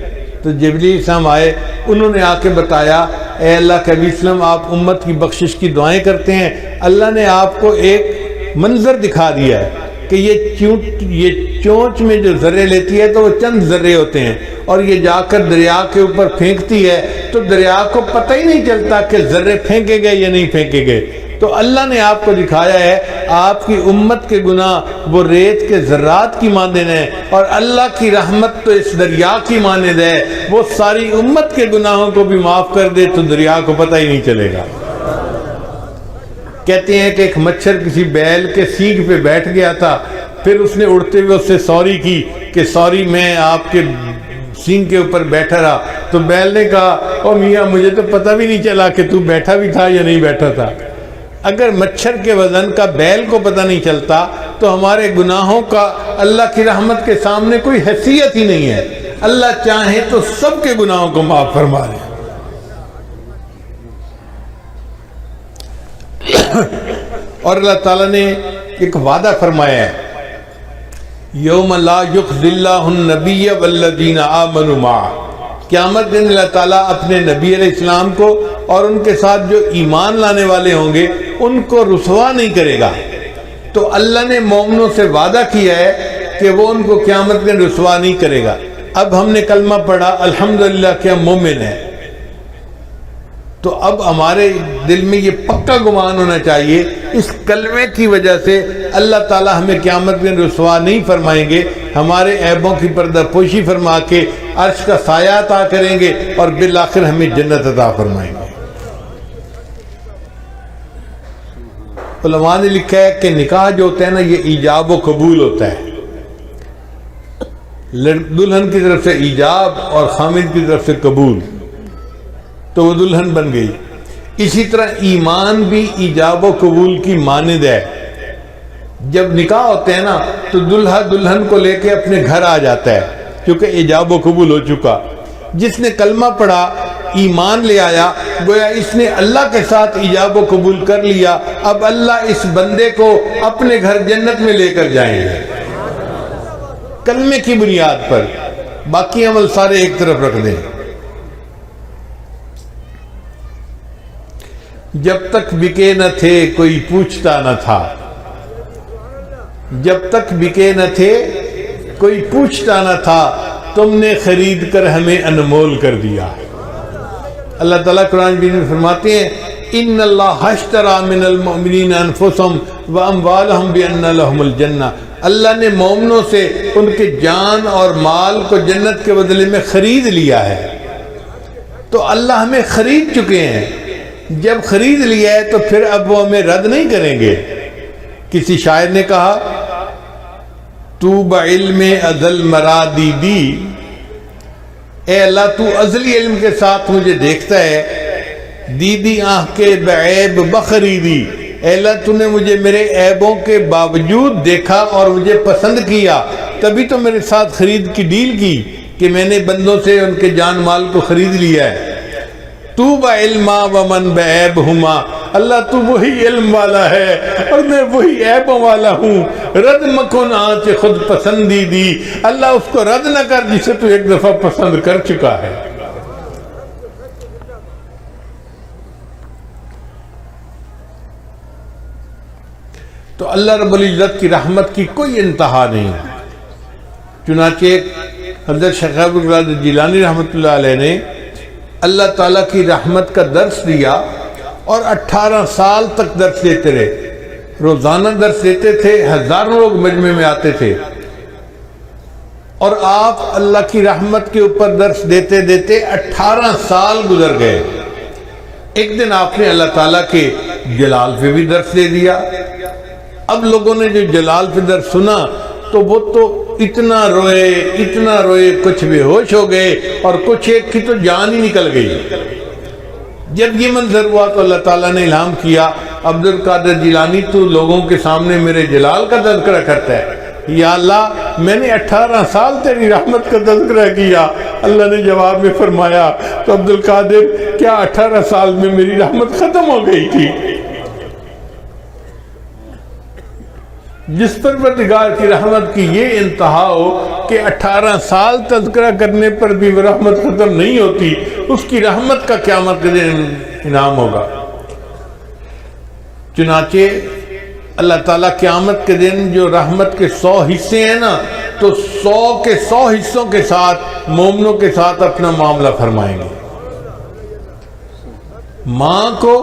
A: تو جبریل علیہ السلام آئے، انہوں نے آ کے بتایا، اے اللہ کے نبی وسلم، آپ امت کی بخشش کی دعائیں کرتے ہیں، اللہ نے آپ کو ایک منظر دکھا دیا ہے کہ یہ چونچ میں جو ذرے لیتی ہے تو وہ چند ذرے ہوتے ہیں، اور یہ جا کر دریا کے اوپر پھینکتی ہے تو دریا کو پتہ ہی نہیں چلتا کہ ذرے پھینکے گئے یا نہیں پھینکے گئے۔ تو اللہ نے آپ کو دکھایا ہے آپ کی امت کے گناہ وہ ریت کے ذرات کی مانند ہیں، اور اللہ کی رحمت تو اس دریا کی مانند ہے، وہ ساری امت کے گناہوں کو بھی معاف کر دے تو دریا کو پتہ ہی نہیں چلے گا۔ کہتے ہیں کہ ایک مچھر کسی بیل کے سینگ پہ بیٹھ گیا تھا، پھر اس نے اڑتے ہوئے اس سے سوری کی کہ سوری میں آپ کے سینگ کے اوپر بیٹھا رہا، تو بیل نے کہا او میاں مجھے تو پتہ بھی نہیں چلا کہ تو بیٹھا بھی تھا یا نہیں بیٹھا تھا۔ اگر مچھر کے وزن کا بیل کو پتہ نہیں چلتا تو ہمارے گناہوں کا اللہ کی رحمت کے سامنے کوئی حیثیت ہی نہیں ہے۔ اللہ چاہے تو سب کے گناہوں کو معاف فرما دے۔ اور اللہ تعالیٰ نے ایک وعدہ فرمایا ہے، یوم لا یخزی اللہ النبی والذین آمنوا معہ، قیامت دن اللہ تعالیٰ اپنے نبی علیہ السلام کو اور ان کے ساتھ جو ایمان لانے والے ہوں گے ان کو رسوا نہیں کرے گا۔ تو اللہ نے مومنوں سے وعدہ کیا ہے کہ وہ ان کو قیامت دن رسوا نہیں کرے گا۔ اب ہم نے کلمہ پڑھا الحمدللہ کہ ہم مومن ہیں، تو اب ہمارے دل میں یہ پکا گمان ہونا چاہیے اس کلمے کی وجہ سے اللہ تعالیٰ ہمیں قیامت میں رسوا نہیں فرمائیں گے، ہمارے عیبوں کی پردہ پوشی فرما کے عرش کا سایہ عطا کریں گے اور بالآخر ہمیں جنت عطا فرمائیں گے۔ علماء نے لکھا ہے کہ نکاح جو ہوتا ہے نا یہ ایجاب و قبول ہوتا ہے، دلہن کی طرف سے ایجاب اور خامد کی طرف سے قبول، تو وہ دلہن بن گئی۔ اسی طرح ایمان بھی ایجاب و قبول کی مانند ہے۔ جب نکاح ہوتے ہیں نا تو دلہا دلہن کو لے کے اپنے گھر آ جاتا ہے کیونکہ ایجاب و قبول ہو چکا۔ جس نے کلمہ پڑھا ایمان لے آیا گویا اس نے اللہ کے ساتھ ایجاب و قبول کر لیا، اب اللہ اس بندے کو اپنے گھر جنت میں لے کر جائیں گے کلمے کی بنیاد پر، باقی عمل سارے ایک طرف رکھ دیں۔ جب تک بکے نہ تھے کوئی پوچھتا نہ تھا، جب تک بکے نہ تھے کوئی پوچھتا نہ تھا، تم نے خرید کر ہمیں انمول کر دیا۔ اللہ تعالیٰ قرآن میں فرماتے ہیں ان اللہ اشتری من المؤمنین انفسهم واموالهم بان لهم الجنہ، اللہ نے مومنوں سے ان کے جان اور مال کو جنت کے بدلے میں خرید لیا ہے۔ تو اللہ ہمیں خرید چکے ہیں، جب خرید لیا ہے تو پھر اب وہ ہمیں رد نہیں کریں گے۔ کسی شاعر نے کہا تو بعلم ازل مرادی دی، اے اللہ تو ازلی علم کے ساتھ مجھے دیکھتا ہے، دیدی آنکھ کے بعیب بخریدی، اے اللہ تو نے مجھے میرے عیبوں کے باوجود دیکھا اور مجھے پسند کیا، تبھی تو میرے ساتھ خرید کی ڈیل کی کہ میں نے بندوں سے ان کے جان مال کو خرید لیا ہے۔ تو بعلما ومن بعیبہما، اللہ تو وہی علم والا ہے اور میں وہی عیبوں والا ہوں، رد مکن آنچ خود پسندی دی، اللہ اس کو رد نہ کر جسے تو ایک دفعہ پسند کر چکا ہے۔ تو اللہ رب العزت کی رحمت کی کوئی انتہا نہیں۔ چنانچہ حضرت شیخ عبد القادر جیلانی رحمۃ اللہ علیہ نے اللہ تعالیٰ کی رحمت کا درس دیا اور 18 سال تک درس دیتے رہے، روزانہ درس دیتے تھے، ہزاروں لوگ مجمع میں آتے تھے، اور آپ اللہ کی رحمت کے اوپر درس دیتے دیتے 18 سال گزر گئے۔ ایک دن آپ نے اللہ تعالیٰ کے جلال پہ بھی درس دے دیا۔ اب لوگوں نے جو جلال پہ درس سنا تو وہ تو اتنا روئے کچھ بے ہوش ہو گئے اور کچھ ایک کی تو جان ہی نکل گئی۔ جب یہ منظر ہوا تو اللہ تعالیٰ نے الہام کیا عبد القادر جیلانی تو لوگوں کے سامنے میرے جلال کا تذکرہ کرتا ہے، یا اللہ میں نے 18 سال تیری رحمت کا تذکرہ کیا۔ اللہ نے جواب میں فرمایا تو عبد القادر کیا 18 سال میں میری رحمت ختم ہو گئی تھی؟ جس پروردگار کی رحمت کی یہ انتہا ہو کہ 18 سال تذکرہ کرنے پر بھی وہ رحمت ختم نہیں ہوتی، اس کی رحمت کا قیامت کے دن انعام ہوگا۔ چنانچہ اللہ تعالیٰ قیامت کے دن جو رحمت کے 100 حصے ہیں نا، تو 100 کے 100 حصوں کے ساتھ مومنوں کے ساتھ اپنا معاملہ فرمائیں گے۔ ماں کو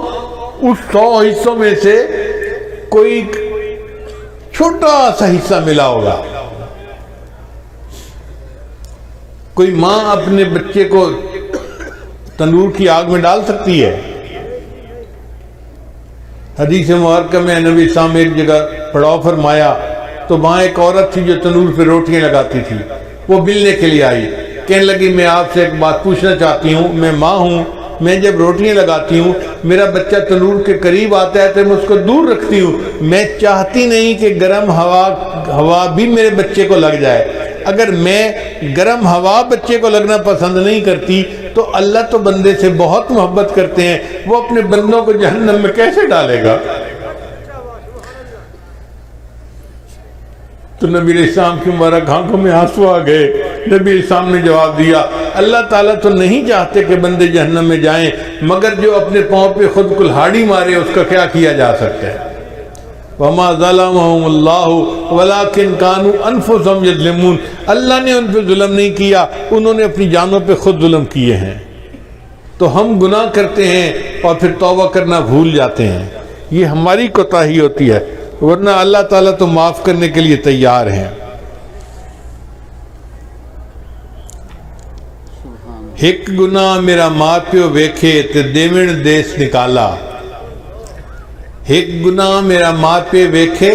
A: اس 100 حصوں میں سے کوئی چھوٹا سا حصہ ملا ہوگا۔ کوئی ماں اپنے بچے کو تندور کی آگ میں ڈال سکتی ہے؟ حدیث مبارکہ میں نبی صلی اللہ علیہ وسلم ایک جگہ پڑاؤ فرمایا تو وہاں ایک عورت تھی جو تندور پہ روٹیاں لگاتی تھی، وہ ملنے کے لیے آئی، کہنے لگی میں آپ سے ایک بات پوچھنا چاہتی ہوں، میں ماں ہوں، میں جب روٹیاں لگاتی ہوں میرا بچہ تندور کے قریب آتا ہے تو میں اس کو دور رکھتی ہوں، میں چاہتی نہیں کہ گرم ہوا بھی میرے بچے کو لگ جائے۔ اگر میں گرم ہوا بچے کو لگنا پسند نہیں کرتی تو اللہ تو بندے سے بہت محبت کرتے ہیں، وہ اپنے بندوں کو جہنم میں کیسے ڈالے گا؟ تو نبی علیہ السلام کی مبارک آنکھوں میں آنسو آ گئے۔ نبی علیہ السلام نے جواب دیا، اللہ تعالیٰ تو نہیں چاہتے کہ بندے جہنم میں جائیں، مگر جو اپنے پاؤں پہ خود کلہاڑی مارے اس کا کیا کیا جا سکتا ہے؟ وَمَا ظَلَمَهُمُ اللَّهُ وَلَكِنْ كَانُوا أَنفُسَهُمْ يَظْلِمُونَ، اللہ نے ان پہ ظلم نہیں کیا، انہوں نے اپنی جانوں پہ خود ظلم کیے ہیں۔ تو ہم گناہ کرتے ہیں اور پھر توبہ کرنا بھول جاتے ہیں، یہ ہماری کوتاہی ہوتی ہے، ورنہ اللہ تعالیٰ تو معاف کرنے کے لیے تیار ہیں۔ ایک گناہ میرا ماں پیو ویکھے تے دیوݨ دیس نکالا، ایک گناہ میرا ماں پیو ویکھے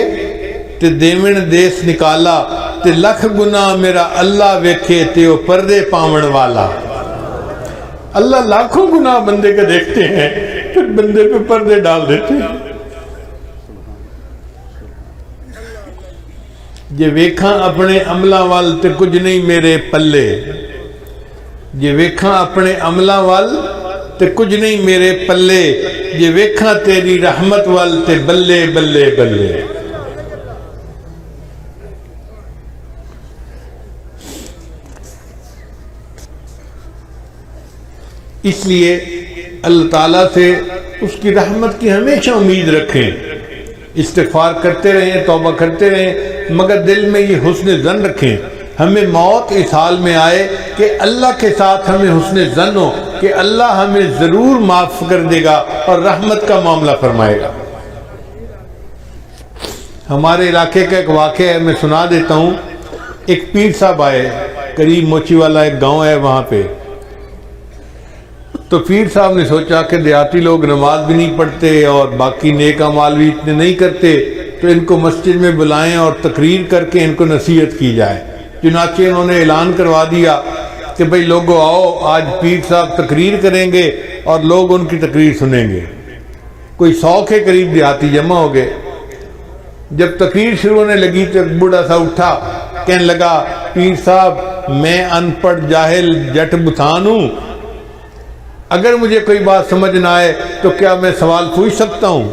A: تے دیوݨ دیس نکالا، تے لکھ گناہ میرا اللہ ویکھے تے وہ پردے پاون والا۔ اللہ لاکھوں گناہ بندے کا دیکھتے ہیں پھر بندے پہ پردے ڈال دیتے ہیں۔ جے ویکھاں اپنے عملاں وال تے کچھ نہیں میرے پلے، جے ویکھاں اپنے عملاں وال تے کچھ نہیں میرے پلے، جے ویکھاں تیری رحمت وال تے بلے بلے بلے۔ اس لیے اللہ تعالیٰ سے اس کی رحمت کی ہمیشہ امید رکھیں، استغفار کرتے رہیں، توبہ کرتے رہیں، مگر دل میں یہ حسن ظن رکھیں، ہمیں موت اس حال میں آئے کہ اللہ کے ساتھ ہمیں حسن ظن ہو کہ اللہ ہمیں ضرور معاف کر دے گا اور رحمت کا معاملہ فرمائے گا۔ ہمارے علاقے کا ایک واقعہ ہے، میں سنا دیتا ہوں۔ ایک پیر صاحب آئے، قریب موچی والا ایک گاؤں ہے وہاں پہ، تو پیر صاحب نے سوچا کہ دیہاتی لوگ نماز بھی نہیں پڑھتے اور باقی نیک اعمال بھی اتنے نہیں کرتے، تو ان کو مسجد میں بلائیں اور تقریر کر کے ان کو نصیحت کی جائے۔ چنانچہ انہوں نے اعلان کروا دیا کہ بھئی لوگوں آؤ، آج پیر صاحب تقریر کریں گے اور لوگ ان کی تقریر سنیں گے۔ کوئی 100 کے قریب دیہاتی جمع ہو گئے۔ جب تقریر شروع ہونے لگی تو ایک بوڑھا سا اٹھا، کہنے لگا پیر صاحب میں ان پڑھ جاہل جٹ بتان ہوں، اگر مجھے کوئی بات سمجھ نہ آئے تو کیا میں سوال پوچھ سکتا ہوں؟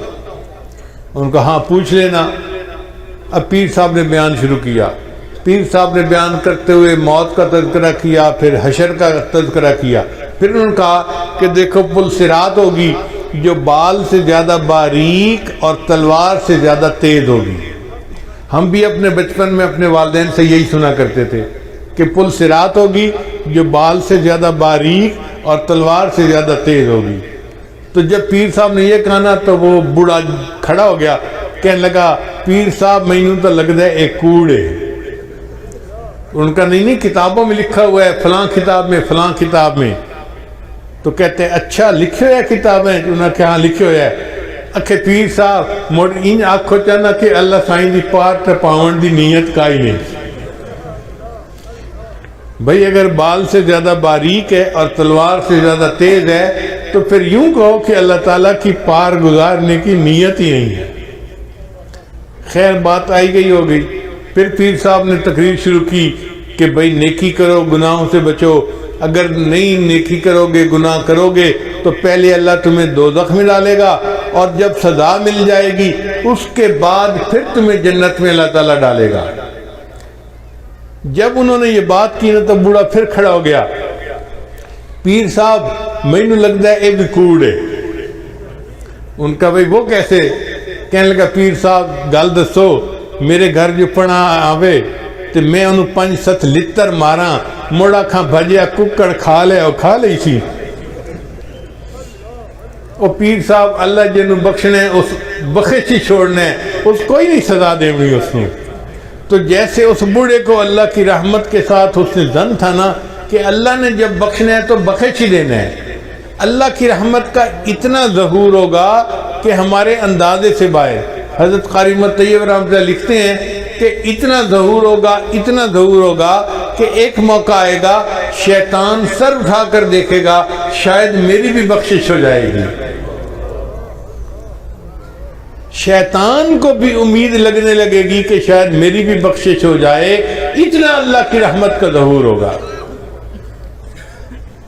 A: ان کو ہاں پوچھ لینا۔ اب پیر صاحب نے بیان شروع کیا۔ پیر صاحب نے بیان کرتے ہوئے موت کا تذکرہ کیا، پھر حشر کا تذکرہ کیا، پھر انہوں نے کہا کہ دیکھو پل صراط ہوگی جو بال سے زیادہ باریک اور تلوار سے زیادہ تیز ہوگی۔ ہم بھی اپنے بچپن میں اپنے والدین سے یہی سنا کرتے تھے کہ پل صراط ہوگی جو بال سے زیادہ باریک اور تلوار سے زیادہ تیز ہوگی۔ تو جب پیر صاحب نے یہ کہا نا تو وہ بوڑھا کھڑا ہو گیا، کہنے لگا پیر صاحب مینوں تو لگتا ہے ایک کوڑے۔ ان کا نہیں کتابوں میں لکھا ہوا ہے، فلاں کتاب میں فلاں کتاب میں۔ تو کہتے ہیں اچھا لکھے ہوئے کتابیں؟ انہوں نے کہا ہاں لکھے ہوئے ہے۔ اکھے پیر صاحب موڑ ان آنکھوں چاہنا کہ اللہ سائیں دی پار تے پاون دی نیت کا ہی نہیں۔ بھئی اگر بال سے زیادہ باریک ہے اور تلوار سے زیادہ تیز ہے تو پھر یوں کہو کہ اللہ تعالیٰ کی پار گزارنے کی نیت ہی نہیں ہے۔ خیر بات آئی گئی ہو گئی۔ پھر پیر صاحب نے تقریر شروع کی کہ بھئی نیکی کرو، گناہوں سے بچو، اگر نہیں نیکی کرو گے، گناہ کرو گے تو پہلے اللہ تمہیں دوزخ میں ڈالے گا اور جب سزا مل جائے گی اس کے بعد پھر تمہیں جنت میں اللہ تعالیٰ ڈالے گا۔ جب انہوں نے یہ بات کی نا تو بوڑھا پھر کھڑا ہو گیا، پیر صاحب مینوں لگتا ہے ایک کوڑ ہے۔ ان کا بھئی وہ کیسے؟ کہنے لگا پیر صاحب گل دسو میرے گھر جو پڑا آوے تو میں انہوں 5-7 لتر مارا موڑا کھاں بھجیا ککڑ کھا لے اور کھا لئی سی. وہ پیر صاحب اللہ جنہوں بخشنے اس بخشی چھوڑنے اس کوئی نہیں سزا دے ہوئی اس نے. تو جیسے اس بوڑھے کو اللہ کی رحمت کے ساتھ اس نے زن تھا نا کہ اللہ نے جب بخشنا ہے تو بخش ہی دینا ہے. اللہ کی رحمت کا اتنا ظہور ہوگا کہ ہمارے اندازے سے باہر. حضرت قاری محمد طیب رحمۃ اللہ لکھتے ہیں کہ اتنا ظہور ہوگا کہ ایک موقع آئے گا شیطان سر اٹھا کر دیکھے گا شاید میری بھی بخشش ہو جائے گی. شیطان کو بھی امید لگنے لگے گی کہ شاید میری بھی بخشش ہو جائے. اتنا اللہ کی رحمت کا ظہور ہوگا.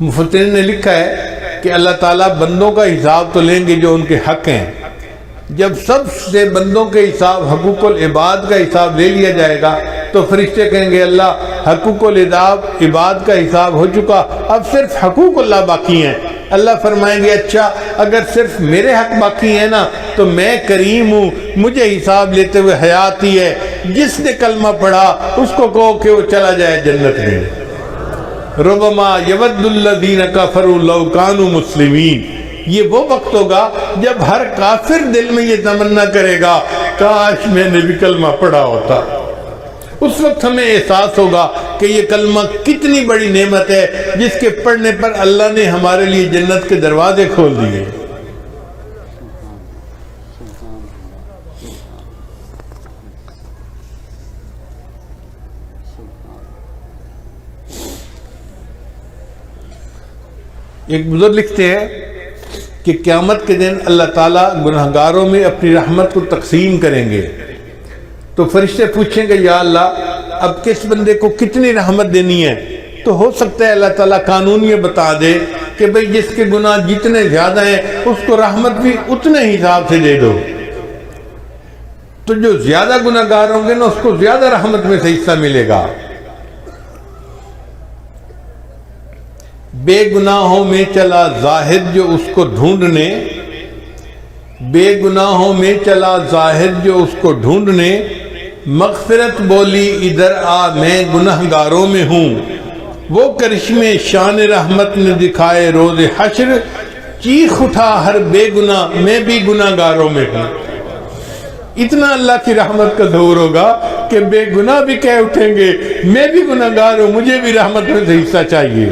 A: مفسرین نے لکھا ہے کہ اللہ تعالیٰ بندوں کا حساب تو لیں گے جو ان کے حق ہیں. جب سب سے بندوں کے حساب حقوق العباد کا حساب لے لیا جائے گا تو فرشتے کہیں گے اللہ حقوق العباد کا حساب ہو چکا اب صرف حقوق اللہ باقی ہیں. اللہ فرمائیں گے اچھا اگر صرف میرے حق باقی ہیں نا تو میں کریم ہوں مجھے حساب لیتے ہوئے حیاتی ہے. جس نے کلمہ پڑھا اس کو کہو کہ وہ چلا جائے جنت میں. ربما یود الذین کفروا لو کانوا مسلمین. یہ وہ وقت ہوگا جب ہر کافر دل میں یہ تمنا کرے گا کاش میں نے بھی کلمہ پڑھا ہوتا. اس وقت ہمیں احساس ہوگا کہ یہ کلمہ کتنی بڑی نعمت ہے جس کے پڑھنے پر اللہ نے ہمارے لیے جنت کے دروازے کھول دیے. ایک بزرگ لکھتے ہیں کہ قیامت کے دن اللہ تعالیٰ گناہگاروں میں اپنی رحمت کو تقسیم کریں گے تو فرشتے پوچھیں گے یا اللہ اب کس بندے کو کتنی رحمت دینی ہے. تو ہو سکتا ہے اللہ تعالیٰ قانون یہ بتا دے کہ بھئی جس کے گناہ جتنے زیادہ ہیں اس کو رحمت بھی اتنے ہی حساب سے دے دو. تو جو زیادہ گناہگار ہوں گے نا اس کو زیادہ رحمت میں سے حصہ ملے گا. بے گناہوں میں چلا زاہد جو اس کو ڈھونڈنے بے گناہوں میں چلا زاہد جو اس کو ڈھونڈنے مغفرت بولی ادھر آ میں گناہگاروں میں ہوں. وہ کرشمے شان رحمت نے دکھائے روز حشر چیخ اٹھا ہر بے گناہ میں بھی گناہگاروں میں ہوں. اتنا اللہ کی رحمت کا ظہور ہوگا کہ بے گناہ بھی کہہ اٹھیں گے میں بھی گناہگار ہوں مجھے بھی رحمت میں سے حصہ چاہیے.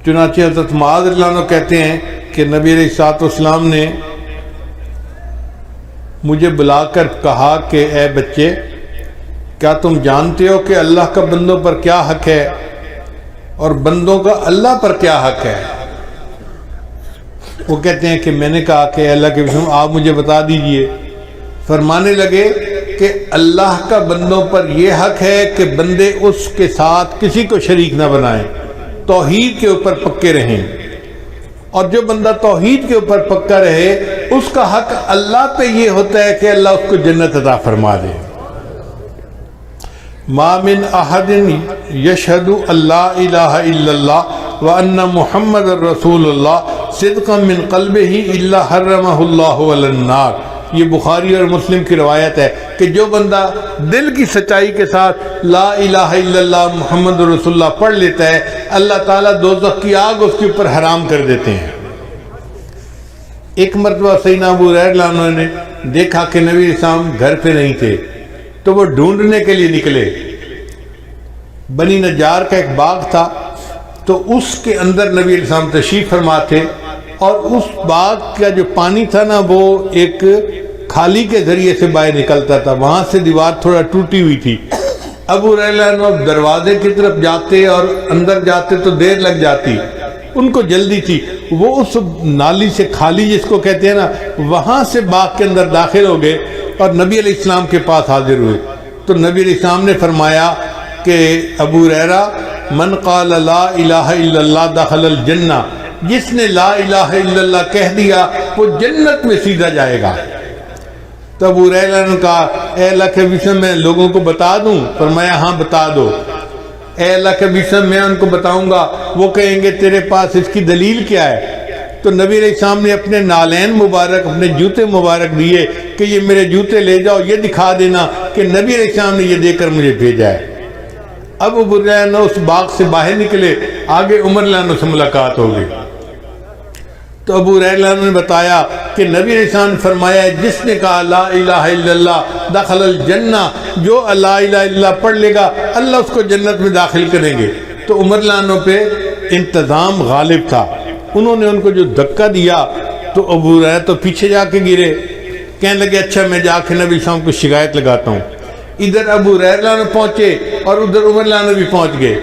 A: چنانچہ حضرت معاذ رضی اللہ عنہ کہتے ہیں کہ نبی علیہ الصلوۃ والسلام نے مجھے بلا کر کہا کہ اے بچے کیا تم جانتے ہو کہ اللہ کا بندوں پر کیا حق ہے اور بندوں کا اللہ پر کیا حق ہے. وہ کہتے ہیں کہ میں نے کہا کہ اللہ کے رسول آپ مجھے بتا دیجئے. فرمانے لگے کہ اللہ کا بندوں پر یہ حق ہے کہ بندے اس کے ساتھ کسی کو شریک نہ بنائیں توحید کے اوپر پکے رہیں اور جو بندہ توحید کے اوپر پکا رہے اس کا حق اللہ پہ یہ ہوتا ہے کہ اللہ اس کو جنت عطا فرما دے. ما من احد یشہد اللہ الہ الا اللہ وان محمد رسول اللہ صدقا من قلبہ الا حرمہ اللہ علی النار. یہ بخاری اور مسلم کی روایت ہے کہ جو بندہ دل کی سچائی کے ساتھ لا الہ الا اللہ محمد رسول اللہ پڑھ لیتا ہے اللہ تعالیٰ دوزخ کی آگ اس کے اوپر حرام کر دیتے ہیں. ایک مرتبہ سیدنا ابو ہریرہ نے دیکھا کہ نبی اسلام گھر پہ نہیں تھے تو وہ ڈھونڈنے کے لیے نکلے. بنی نجار کا ایک باغ تھا تو اس کے اندر نبی اسلام تشریف فرما تھے اور اس باغ کا جو پانی تھا نا وہ ایک کھالی کے ذریعے سے باہر نکلتا تھا. وہاں سے دیوار تھوڑا ٹوٹی ہوئی تھی. ابو ہریرہ دروازے کی طرف جاتے اور اندر جاتے تو دیر لگ جاتی. ان کو جلدی تھی. وہ اس نالی سے خالی جس کو کہتے ہیں نا وہاں سے باغ کے اندر داخل ہو گئے اور نبی علیہ السلام کے پاس حاضر ہوئے. تو نبی علیہ السلام نے فرمایا کہ ابو ہریرہ من قال لا الہ الا اللہ دخل الجنہ. جس نے لا الہ الا اللہ کہہ دیا وہ جنت میں سیدھا جائے گا. تو ابو ہریرہ نے کہا اے اللہ کے وسلم میں لوگوں کو بتا دوں؟ فرمایا ہاں بتا دو. اے اللہ کے نبی میں ان کو بتاؤں گا، وہ کہیں گے تیرے پاس اس کی دلیل کیا ہے؟ تو نبی علیہ السلام نے اپنے نالین مبارک، اپنے جوتے مبارک دیے کہ یہ میرے جوتے لے جاؤ، یہ دکھا دینا کہ نبی علیہ السلام نے یہ دے کر مجھے بھیجا ہے۔ اب ابو ریحانہ اس باغ سے باہر نکلے، آگے عمر رضی اللہ عنہ سے ملاقات ہو گئی۔ تو ابو ریحانہ نے بتایا کہ نبی علیہ السلام نے فرمایا جس نے کہا لا الہ الا اللہ دخل الجنہ، جو لا الہ الا اللہ پڑھ لے گا اللہ اس کو جنت میں داخل کریں گے۔ تو عمر رضی اللہ عنہ پہ انتظام غالب تھا، انہوں نے ان کو جو دھکا دیا تو ابو ریحانہ تو پیچھے جا کے گرے، کہنے لگے اچھا میں جا کے نبی علیہ السلام کو شکایت لگاتا ہوں۔ ادھر ابو ریحانہ پہنچے اور ادھر عمر رضی اللہ عنہ بھی پہنچ گئے۔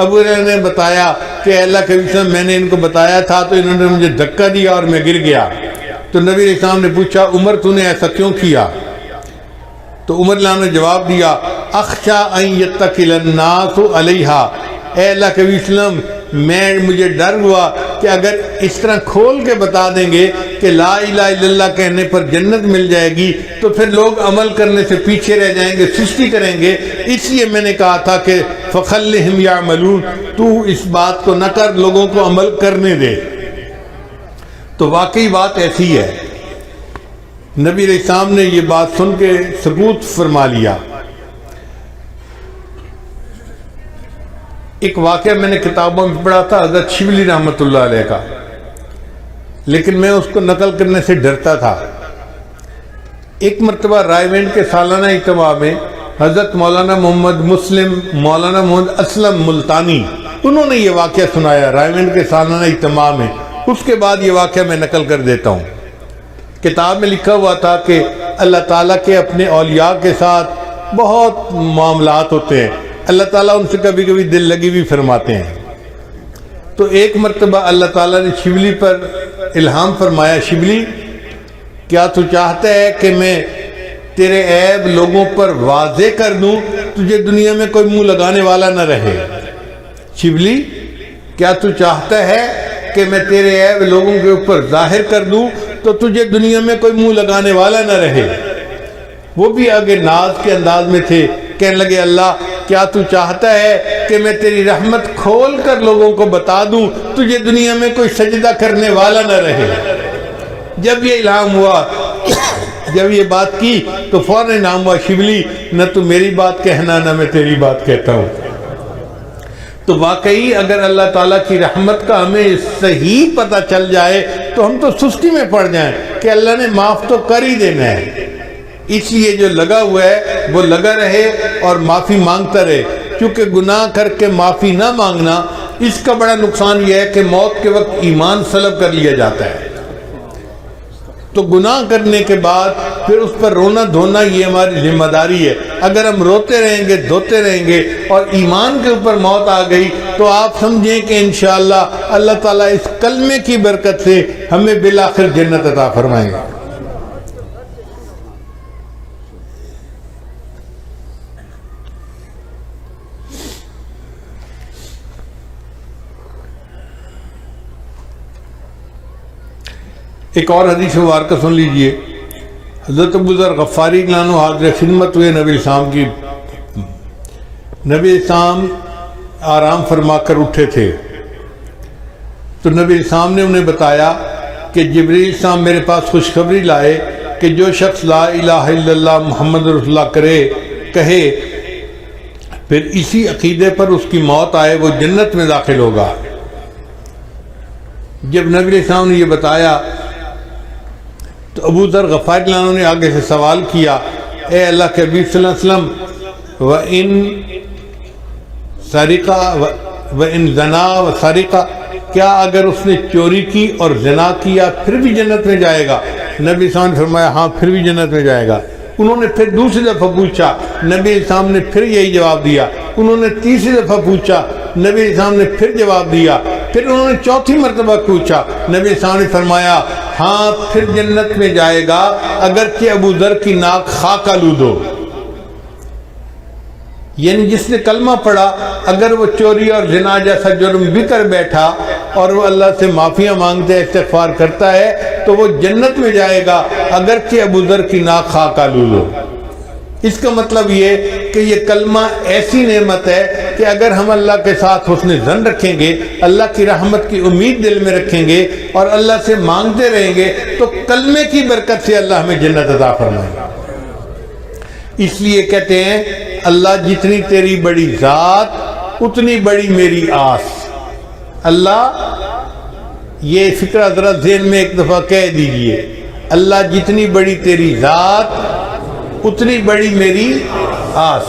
A: ابو ریحانہ نے بتایا کہ اللہ کے نبی صلی اللہ علیہ وسلم میں نے ان کو بتایا تھا تو انہوں نے مجھے دھکا دیا اور میں گر گیا۔ تو نبی علیہ السلام نے پوچھا عمر تو نے ایسا کیوں کیا؟ تو عمر رضی اللہ عنہ نے جواب دیا اخشا ان یتکل الناس علیہا، اے اللہ کے نبی صلی اللہ علیہ وسلم مجھے ڈر ہوا کہ اگر اس طرح کھول کے بتا دیں گے کہ لا الہ الا اللہ کہنے پر جنت مل جائے گی تو پھر لوگ عمل کرنے سے پیچھے رہ جائیں گے، سستی کریں گے، اس لیے میں نے کہا تھا کہ فخلہم یعملون، تو اس بات کو نہ کر، لوگوں کو عمل کرنے دے۔ تو واقعی بات ایسی ہے، نبی علیہ السلام نے یہ بات سن کے سکوت فرما لیا۔ ایک واقعہ میں نے کتابوں میں پڑھا تھا حضرت شبلی رحمۃ اللہ علیہ کا، لیکن میں اس کو نقل کرنے سے ڈرتا تھا۔ ایک مرتبہ رائے وینڈ کے سالانہ اجتماع میں حضرت مولانا محمد مسلم، مولانا محمد اسلم ملتانی، انہوں نے یہ واقعہ سنایا رائے وینڈ کے سالانہ اجتماع میں۔ اس کے بعد یہ واقعہ میں نقل کر دیتا ہوں۔ کتاب میں لکھا ہوا تھا کہ اللہ تعالیٰ کے اپنے اولیاء کے ساتھ بہت معاملات ہوتے ہیں، اللہ تعالیٰ ان سے کبھی کبھی دل لگی بھی فرماتے ہیں۔ تو ایک مرتبہ اللہ تعالیٰ نے شبلی پر الہام فرمایا، شبلی کیا تو چاہتا ہے کہ میں تیرے عیب لوگوں پر واضح کر دوں، تجھے دنیا میں کوئی منہ لگانے والا نہ رہے؟ شبلی کیا تو چاہتا ہے کہ میں تیرے عیب لوگوں کے اوپر ظاہر کر دوں تو تجھے دنیا میں کوئی منہ لگانے والا نہ رہے؟ وہ بھی آگے ناز کے انداز میں تھے، کہنے لگے اللہ کیا تو چاہتا ہے کہ میں تیری رحمت کھول کر لوگوں کو بتا دوں تجھے دنیا میں کوئی سجدہ کرنے والا نہ رہے؟ جب یہ الہام ہوا، جب یہ بات کی تو فوراً الہام ہوا شبلی نہ تو میری بات کہنا نہ میں تیری بات کہتا ہوں۔ تو واقعی اگر اللہ تعالیٰ کی رحمت کا ہمیں صحیح پتہ چل جائے تو ہم تو سستی میں پڑ جائیں کہ اللہ نے معاف تو کر ہی دینا ہے۔ اس لیے جو لگا ہوا ہے وہ لگا رہے اور معافی مانگتا رہے، کیونکہ گناہ کر کے معافی نہ مانگنا، اس کا بڑا نقصان یہ ہے کہ موت کے وقت ایمان سلب کر لیا جاتا ہے۔ تو گناہ کرنے کے بعد پھر اس پر رونا دھونا یہ ہماری ذمہ داری ہے۔ اگر ہم روتے رہیں گے، دھوتے رہیں گے اور ایمان کے اوپر موت آ گئی تو آپ سمجھیں کہ انشاءاللہ اللہ تعالیٰ اس کلمے کی برکت سے ہمیں بالآخر جنت عطا فرمائیں گے۔ ایک اور حدیث مبارکہ سن لیجئے۔ حضرت ابو ذر غفاری رضی اللہ عنہ حاضر خدمت ہوئے نبی السلام کی۔ نبی السلام آرام فرما کر اٹھے تھے تو نبی السلام نے انہیں بتایا کہ جبریل السلام میرے پاس خوشخبری لائے کہ جو شخص لا الہ الا اللہ محمد رسول اللہ کہے پھر اسی عقیدے پر اس کی موت آئے وہ جنت میں داخل ہوگا۔ جب نبی علیہ السلام نے یہ بتایا تو ابو ذر غفاری رضی اللہ عنہ نے آگے سے سوال کیا، اے اللہ کے حبیب صلی اللہ علیہ وسلم وَإِن سَرِقَ وَإِن زَنَا وَسَرِقَ، کیا اگر اس نے چوری کی اور زنا کیا پھر بھی جنت میں جائے گا؟ نبی صلی اللہ علیہ وسلم نے فرمایا ہاں پھر بھی جنت میں جائے گا۔ انہوں نے پھر دوسری دفعہ پوچھا، نبی السلام نے پھر یہی جواب دیا۔ انہوں نے تیسری دفعہ پوچھا، نبی السلام نے پھر جواب دیا۔ پھر انہوں نے چوتھی مرتبہ پوچھا، نبی السلام نے فرمایا ہاں پھر جنت میں جائے گا اگرچہ ابو ذر کی ناک خاک آلود ہو۔ یعنی جس نے کلمہ پڑھا اگر وہ چوری اور زنا جیسا جرم بھی کر بیٹھا اور وہ اللہ سے معافیاں مانگتا ہے، استغفار کرتا ہے تو وہ جنت میں جائے گا اگرچہ ابو ذر کی ناک خاک آلود ہو۔ اس کا مطلب یہ کہ یہ کلمہ ایسی نعمت ہے کہ اگر ہم اللہ کے ساتھ حسن ظن رکھیں گے، اللہ کی رحمت کی امید دل میں رکھیں گے اور اللہ سے مانگتے رہیں گے تو کلمے کی برکت سے اللہ ہمیں جنت عطا فرمائے گا۔ اس لیے کہتے ہیں اللہ جتنی تیری بڑی ذات اتنی بڑی میری آس۔ اللہ، یہ فکرہ ذرا ذہن میں ایک دفعہ کہہ دیجئے، اللہ جتنی بڑی تیری ذات اتنی بڑی میری آس۔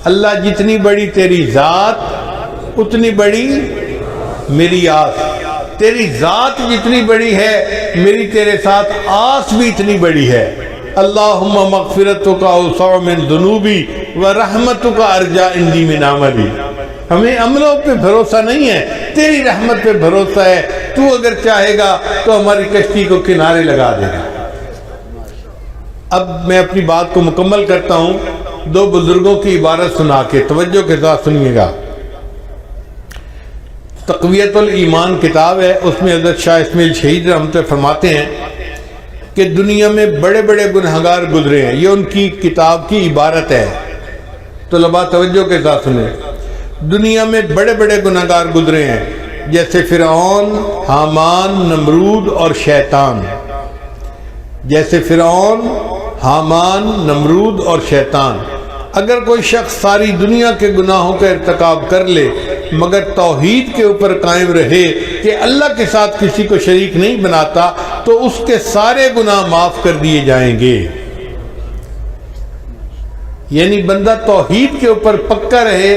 A: اللہ جتنی بڑی تیری ذات اتنی بڑی میری آس۔ تیری ذات جتنی بڑی ہے میری تیرے ساتھ آس بھی اتنی بڑی ہے۔ اللہم مغفرتک اوسع من ذنوبی و رحمتک ارجا عندی من عملی۔ ہمیں عملوں پہ بھروسہ نہیں ہے، تیری رحمت پہ بھروسہ ہے۔ تو اگر چاہے گا تو ہماری کشتی کو کنارے لگا دے گا۔ اب میں اپنی بات کو مکمل کرتا ہوں دو بزرگوں کی عبارت سنا کے، توجہ کے ساتھ سنیے گا۔ تقویت الایمان کتاب ہے، اس میں حضرت شاہ اسماعیل شہید رحمۃ اللہ فرماتے ہیں کہ دنیا میں بڑے بڑے گنہگار گزرے ہیں، یہ ان کی کتاب کی عبارت ہے، طلباء توجہ کے ساتھ سنیں۔ دنیا میں بڑے بڑے گنہگار گزرے ہیں، جیسے فرعون، حامان، نمرود اور شیطان۔ جیسے فرعون، حامان، نمرود اور شیطان۔ اگر کوئی شخص ساری دنیا کے گناہوں کا ارتکاب کر لے مگر توحید کے اوپر قائم رہے کہ اللہ کے ساتھ کسی کو شریک نہیں بناتا تو اس کے سارے گناہ معاف کر دیے جائیں گے۔ یعنی بندہ توحید کے اوپر پکا رہے،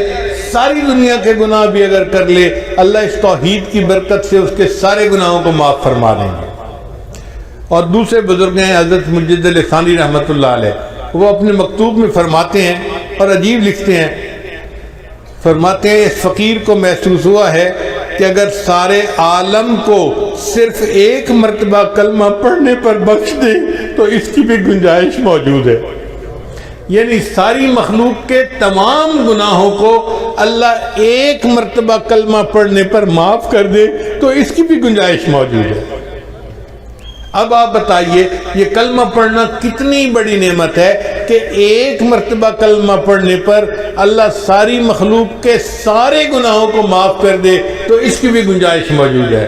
A: ساری دنیا کے گناہ بھی اگر کر لے اللہ اس توحید کی برکت سے اس کے سارے گناہوں کو معاف فرما دیں گے۔ اور دوسرے بزرگ ہیں حضرت مجد لسانی رحمۃ اللہ علیہ، وہ اپنے مکتوب میں فرماتے ہیں اور عجیب لکھتے ہیں، فرماتے ہیں اس فقیر کو محسوس ہوا ہے کہ اگر سارے عالم کو صرف ایک مرتبہ کلمہ پڑھنے پر بخش دے تو اس کی بھی گنجائش موجود ہے۔ یعنی ساری مخلوق کے تمام گناہوں کو اللہ ایک مرتبہ کلمہ پڑھنے پر معاف کر دے تو اس کی بھی گنجائش موجود ہے۔ اب آپ بتائیے یہ کلمہ پڑھنا کتنی بڑی نعمت ہے کہ ایک مرتبہ کلمہ پڑھنے پر اللہ ساری مخلوق کے سارے گناہوں کو معاف کر دے تو اس کی بھی گنجائش موجود ہے۔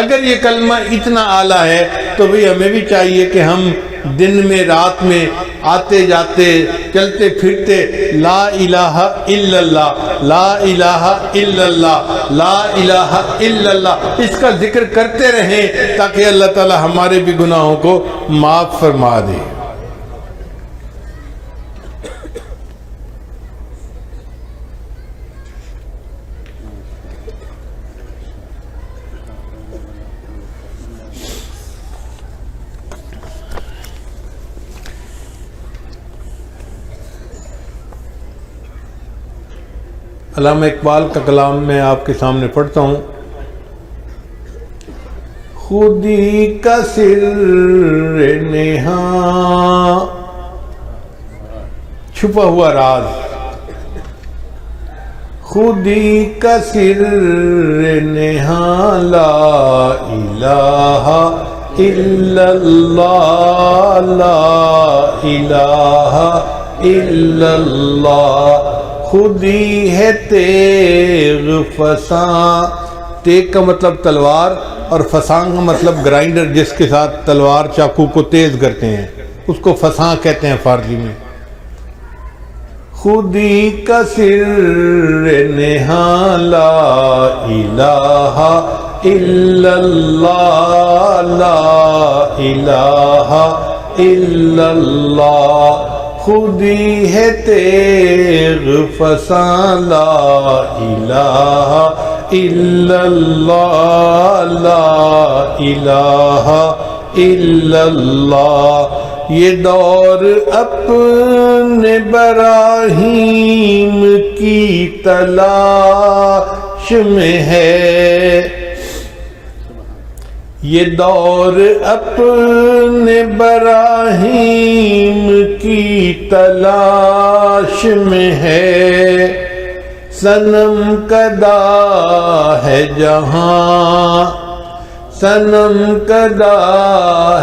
A: اگر یہ کلمہ اتنا اعلیٰ ہے تو بھی ہمیں بھی چاہیے کہ ہم دن میں رات میں آتے جاتے چلتے پھرتے لا الہ الا اللہ، لا الہ الا اللہ، لا الہ الا اللہ اس کا ذکر کرتے رہیں تاکہ اللہ تعالی ہمارے بھی گناہوں کو معاف فرما دے۔ علامہ اقبال کا کلام میں آپ کے سامنے پڑھتا ہوں۔ خودی کا سر نہاں، چھپا ہوا راز، خودی کا سر نہاں لا الہ الا اللہ، لا الہ الا اللہ، خودی ہے تیغ فساں، تیغ کا مطلب تلوار اور فساں کا مطلب گرائنڈر جس کے ساتھ تلوار چاقو کو تیز کرتے ہیں، اس کو فساں کہتے ہیں فارسی میں۔ خودی کا سر نہاں لا الہ الا اللہ، لا الہ الا اللہ، خودی ہے تیغ فساں لا الہ الا اللہ، لا الہ الا اللہ، یہ دور اپنے براہیم کی تلاش میں ہے، یہ دور اپنے براہیم کی تلاش میں ہے، صنم کدا ہے جہاں، صنم کدا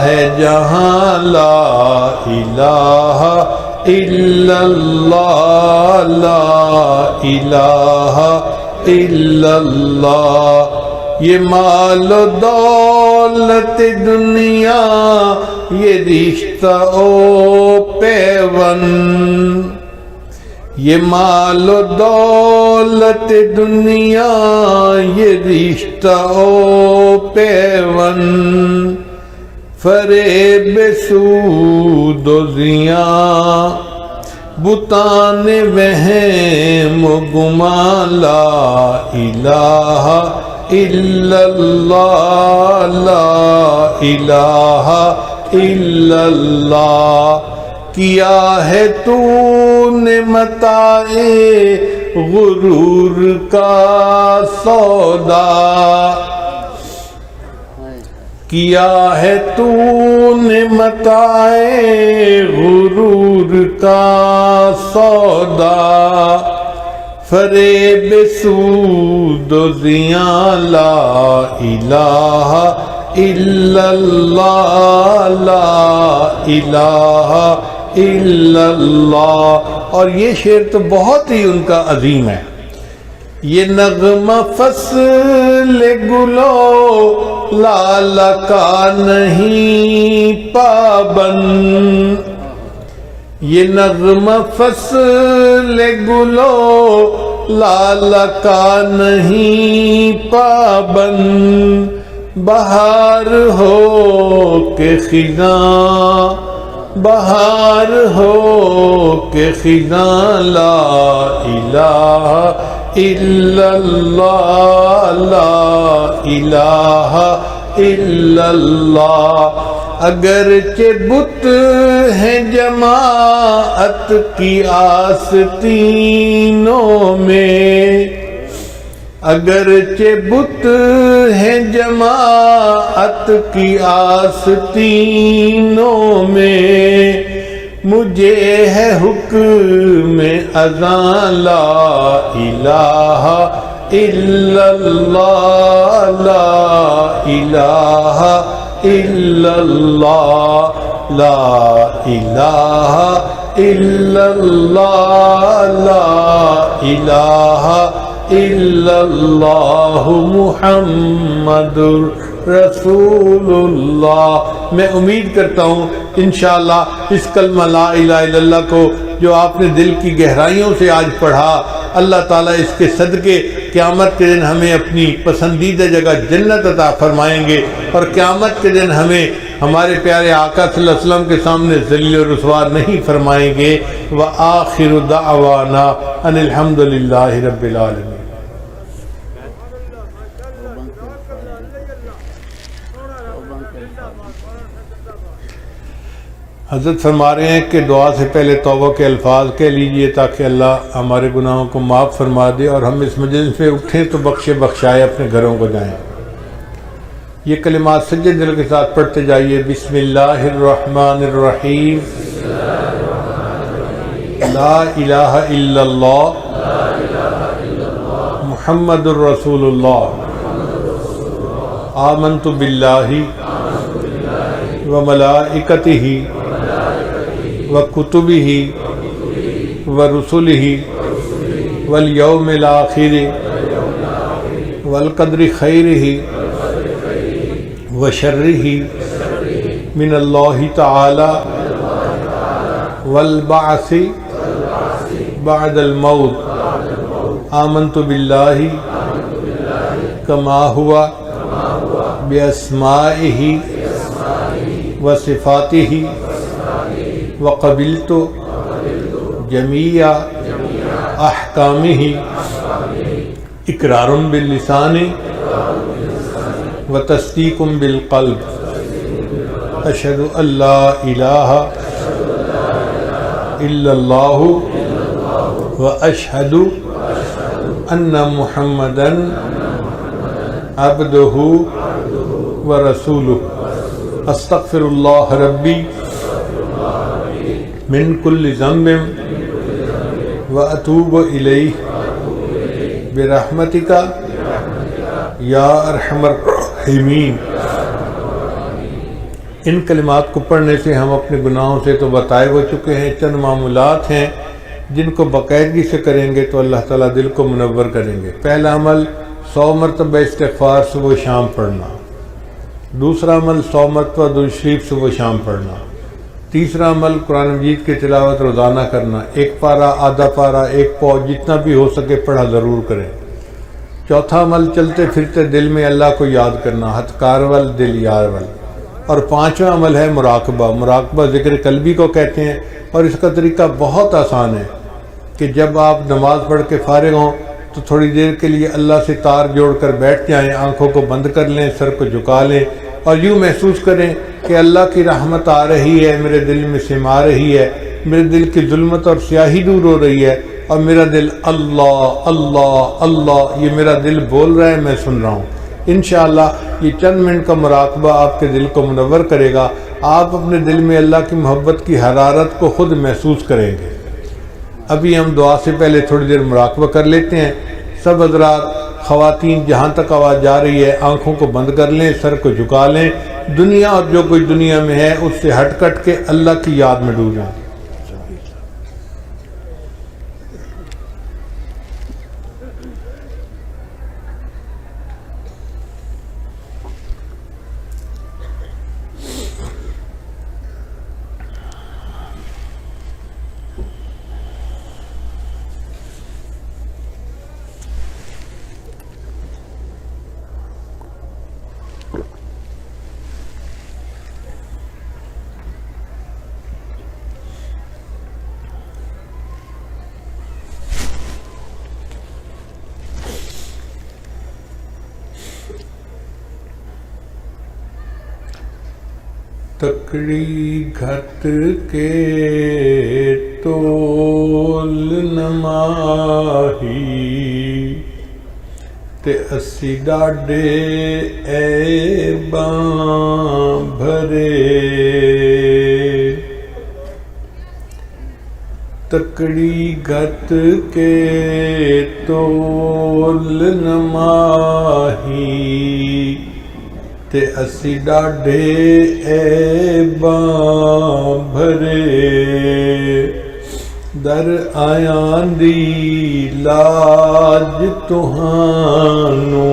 A: ہے جہاں، لا الہ الا اللہ لا الہ الا اللہ. یہ مال و دولت دنیا یہ رشتہ او پیون، یہ مال و دولت دنیا یہ رشتہ او پیون، فریب سود و زیاں بتان وہم و گمان، لا الہ الا اللہ لا الہ الا اللہ. کیا ہے تو نے متاع غرور کا سودا، کیا ہے تو نے متاع غرور کا سودا، فریب سود و زیاں، لا الہ الا اللہ لا الہ الا اللہ. اور یہ شعر تو بہت ہی ان کا عظیم ہے. یہ نغمہ فصل گلو لالا کا نہیں پابند، یہ نغمہ فصل گلو لالا کا نہیں پابند، بہار ہو کہ خزاں، بہار ہو کہ خزاں، لا الہ الا اللہ لا الہ الا اللہ. اگرچہ بت ہیں جماعت کی آستینوں میں، اگرچہ بت ہیں جماعت کی آستینوں میں، مجھے ہے حکم اذاں، لا الہ الا اللہ لا الہ الا اللہ لا الہ الا اللہ لا الہ الا اللہ محمد رسول اللہ. میں امید کرتا ہوں انشاءاللہ اس کلمہ لا الہ الا اللہ کو جو آپ نے دل کی گہرائیوں سے آج پڑھا، اللہ تعالیٰ اس کے صدقے قیامت کے دن ہمیں اپنی پسندیدہ جگہ جنت عطا فرمائیں گے، اور قیامت کے دن ہمیں ہمارے پیارے آقا صلی اللہ علیہ وسلم کے سامنے ذلیل و رسوا نہیں فرمائیں گے. وآخر دعوانا ان الحمد للہ رب العالمین. حضرت فرما رہے ہیں کہ دعا سے پہلے توبہ کے الفاظ کہہ لیجئے تاکہ اللہ ہمارے گناہوں کو معاف فرما دے، اور ہم اس مجلس میں اٹھیں تو بخشائے اپنے گھروں کو جائیں. یہ کلمات سجدے دل کے ساتھ پڑھتے جائیے. بسم اللہ الرحمن الرحیم. لا الہ الا اللہ محمد الرسول اللہ. آمنت باللہ وملائکتہ وکتبہ ورسلہ والیوم الآخر والقدر خیرہ وشرہ من اللہ تعالی والبعث بعد الموت. آمنت باللہ کما ہوا باسمائہ وصفاتہ وقبلت جمیع احکامہ اقرار باللسان وتصدیق بالقلب. اشہد ان لا الہ الا اللہ واشہد ان محمدا عبدہ ورسولہ. استغفر اللہ ربی من کل ذنب واتوب الیہ برحمتک یا ارحم الراحمین. ان کلمات کو پڑھنے سے ہم اپنے گناہوں سے تو بتائے ہو چکے ہیں، چند معمولات ہیں جن کو باقاعدگی سے کریں گے تو اللہ تعالیٰ دل کو منور کریں گے۔ پہلا عمل 100 مرتبہ استغفار صبح و شام پڑھنا، دوسرا عمل 100 مرتبہ درود شریف صبح و شام پڑھنا، تیسرا عمل قرآن مجید کی تلاوت روزانہ کرنا، 1 پارہ، آدھا پارہ، 1 پاؤ، جتنا بھی ہو سکے پڑھا ضرور کریں۔ چوتھا عمل چلتے پھرتے دل میں اللہ کو یاد کرنا، ہتھ کارول دل یارول۔ اور 5واں عمل ہے مراقبہ۔ مراقبہ ذکر قلبی کو کہتے ہیں، اور اس کا طریقہ بہت آسان ہے کہ جب آپ نماز پڑھ کے فارغ ہوں تو تھوڑی دیر کے لیے اللہ سے تار جوڑ کر بیٹھ جائیں، آنکھوں کو بند کر لیں، سر کو جھکا لیں اور یوں محسوس کریں کہ اللہ کی رحمت آ رہی ہے، میرے دل میں سما رہی ہے، میرے دل کی ظلمت اور سیاہی دور ہو رہی ہے، اور میرا دل اللہ اللہ اللہ، یہ میرا دل بول رہا ہے، میں سن رہا ہوں۔ انشاءاللہ یہ چند منٹ کا مراقبہ آپ کے دل کو منور کرے گا، آپ اپنے دل میں اللہ کی محبت کی حرارت کو خود محسوس کریں گے۔ ابھی ہم دعا سے پہلے تھوڑی دیر مراقبہ کر لیتے ہیں۔ سب حضرات، خواتین، جہاں تک آواز جا رہی ہے آنکھوں کو بند کر لیں، سر کو جھکا لیں، دنیا اور جو کوئی دنیا میں ہے اس سے ہٹ کٹ کے اللہ کی یاد میں ڈوب جائیں۔ تکڑی گھت کے تول نماہی تے اسی ڈاڈے عیباں بھرے، تکڑی گھت کے تول نماہی تے اسی ڈاڈے عیباں بھرے، در آیاں دی لاج تہانوں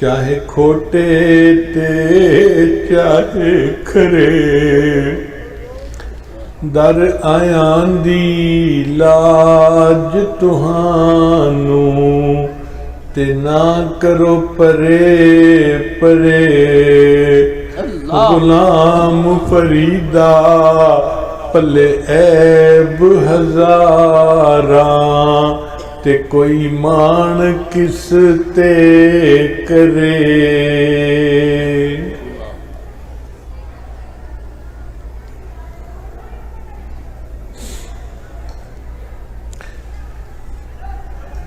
A: چاہے کھوٹے تے چاہے کھرے، در آیاں دی لاج تہانوں تے نہ کرو پرے پرے، غلام فریدا پلے عیب ہزاراں تے کوئی مان کس تے کرے۔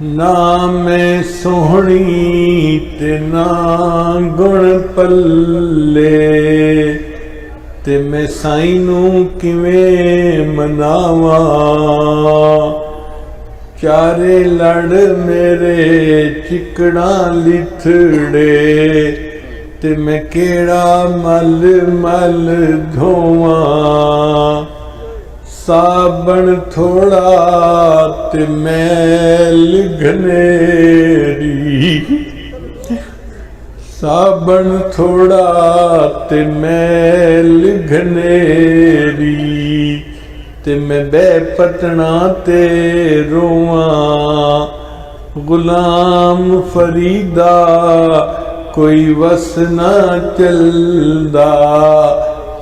A: نہ میں سوہنی تے نہ گن پلے، تے میں سائیں نوں کیویں مناواں، چارے لڑ میرے چکڑاں لتھڑے، تے میں کیڑا مل مل دھوواں، صابن تھوڑا تے میل گھنیری، صابن تھوڑا تے میل گھنیری، تے میں بے پتنا تے رواں، غلام فریدا کوئی وس نہ چلدا،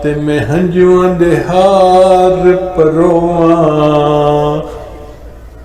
A: تے میں ہنجواں دے ہار پرواں۔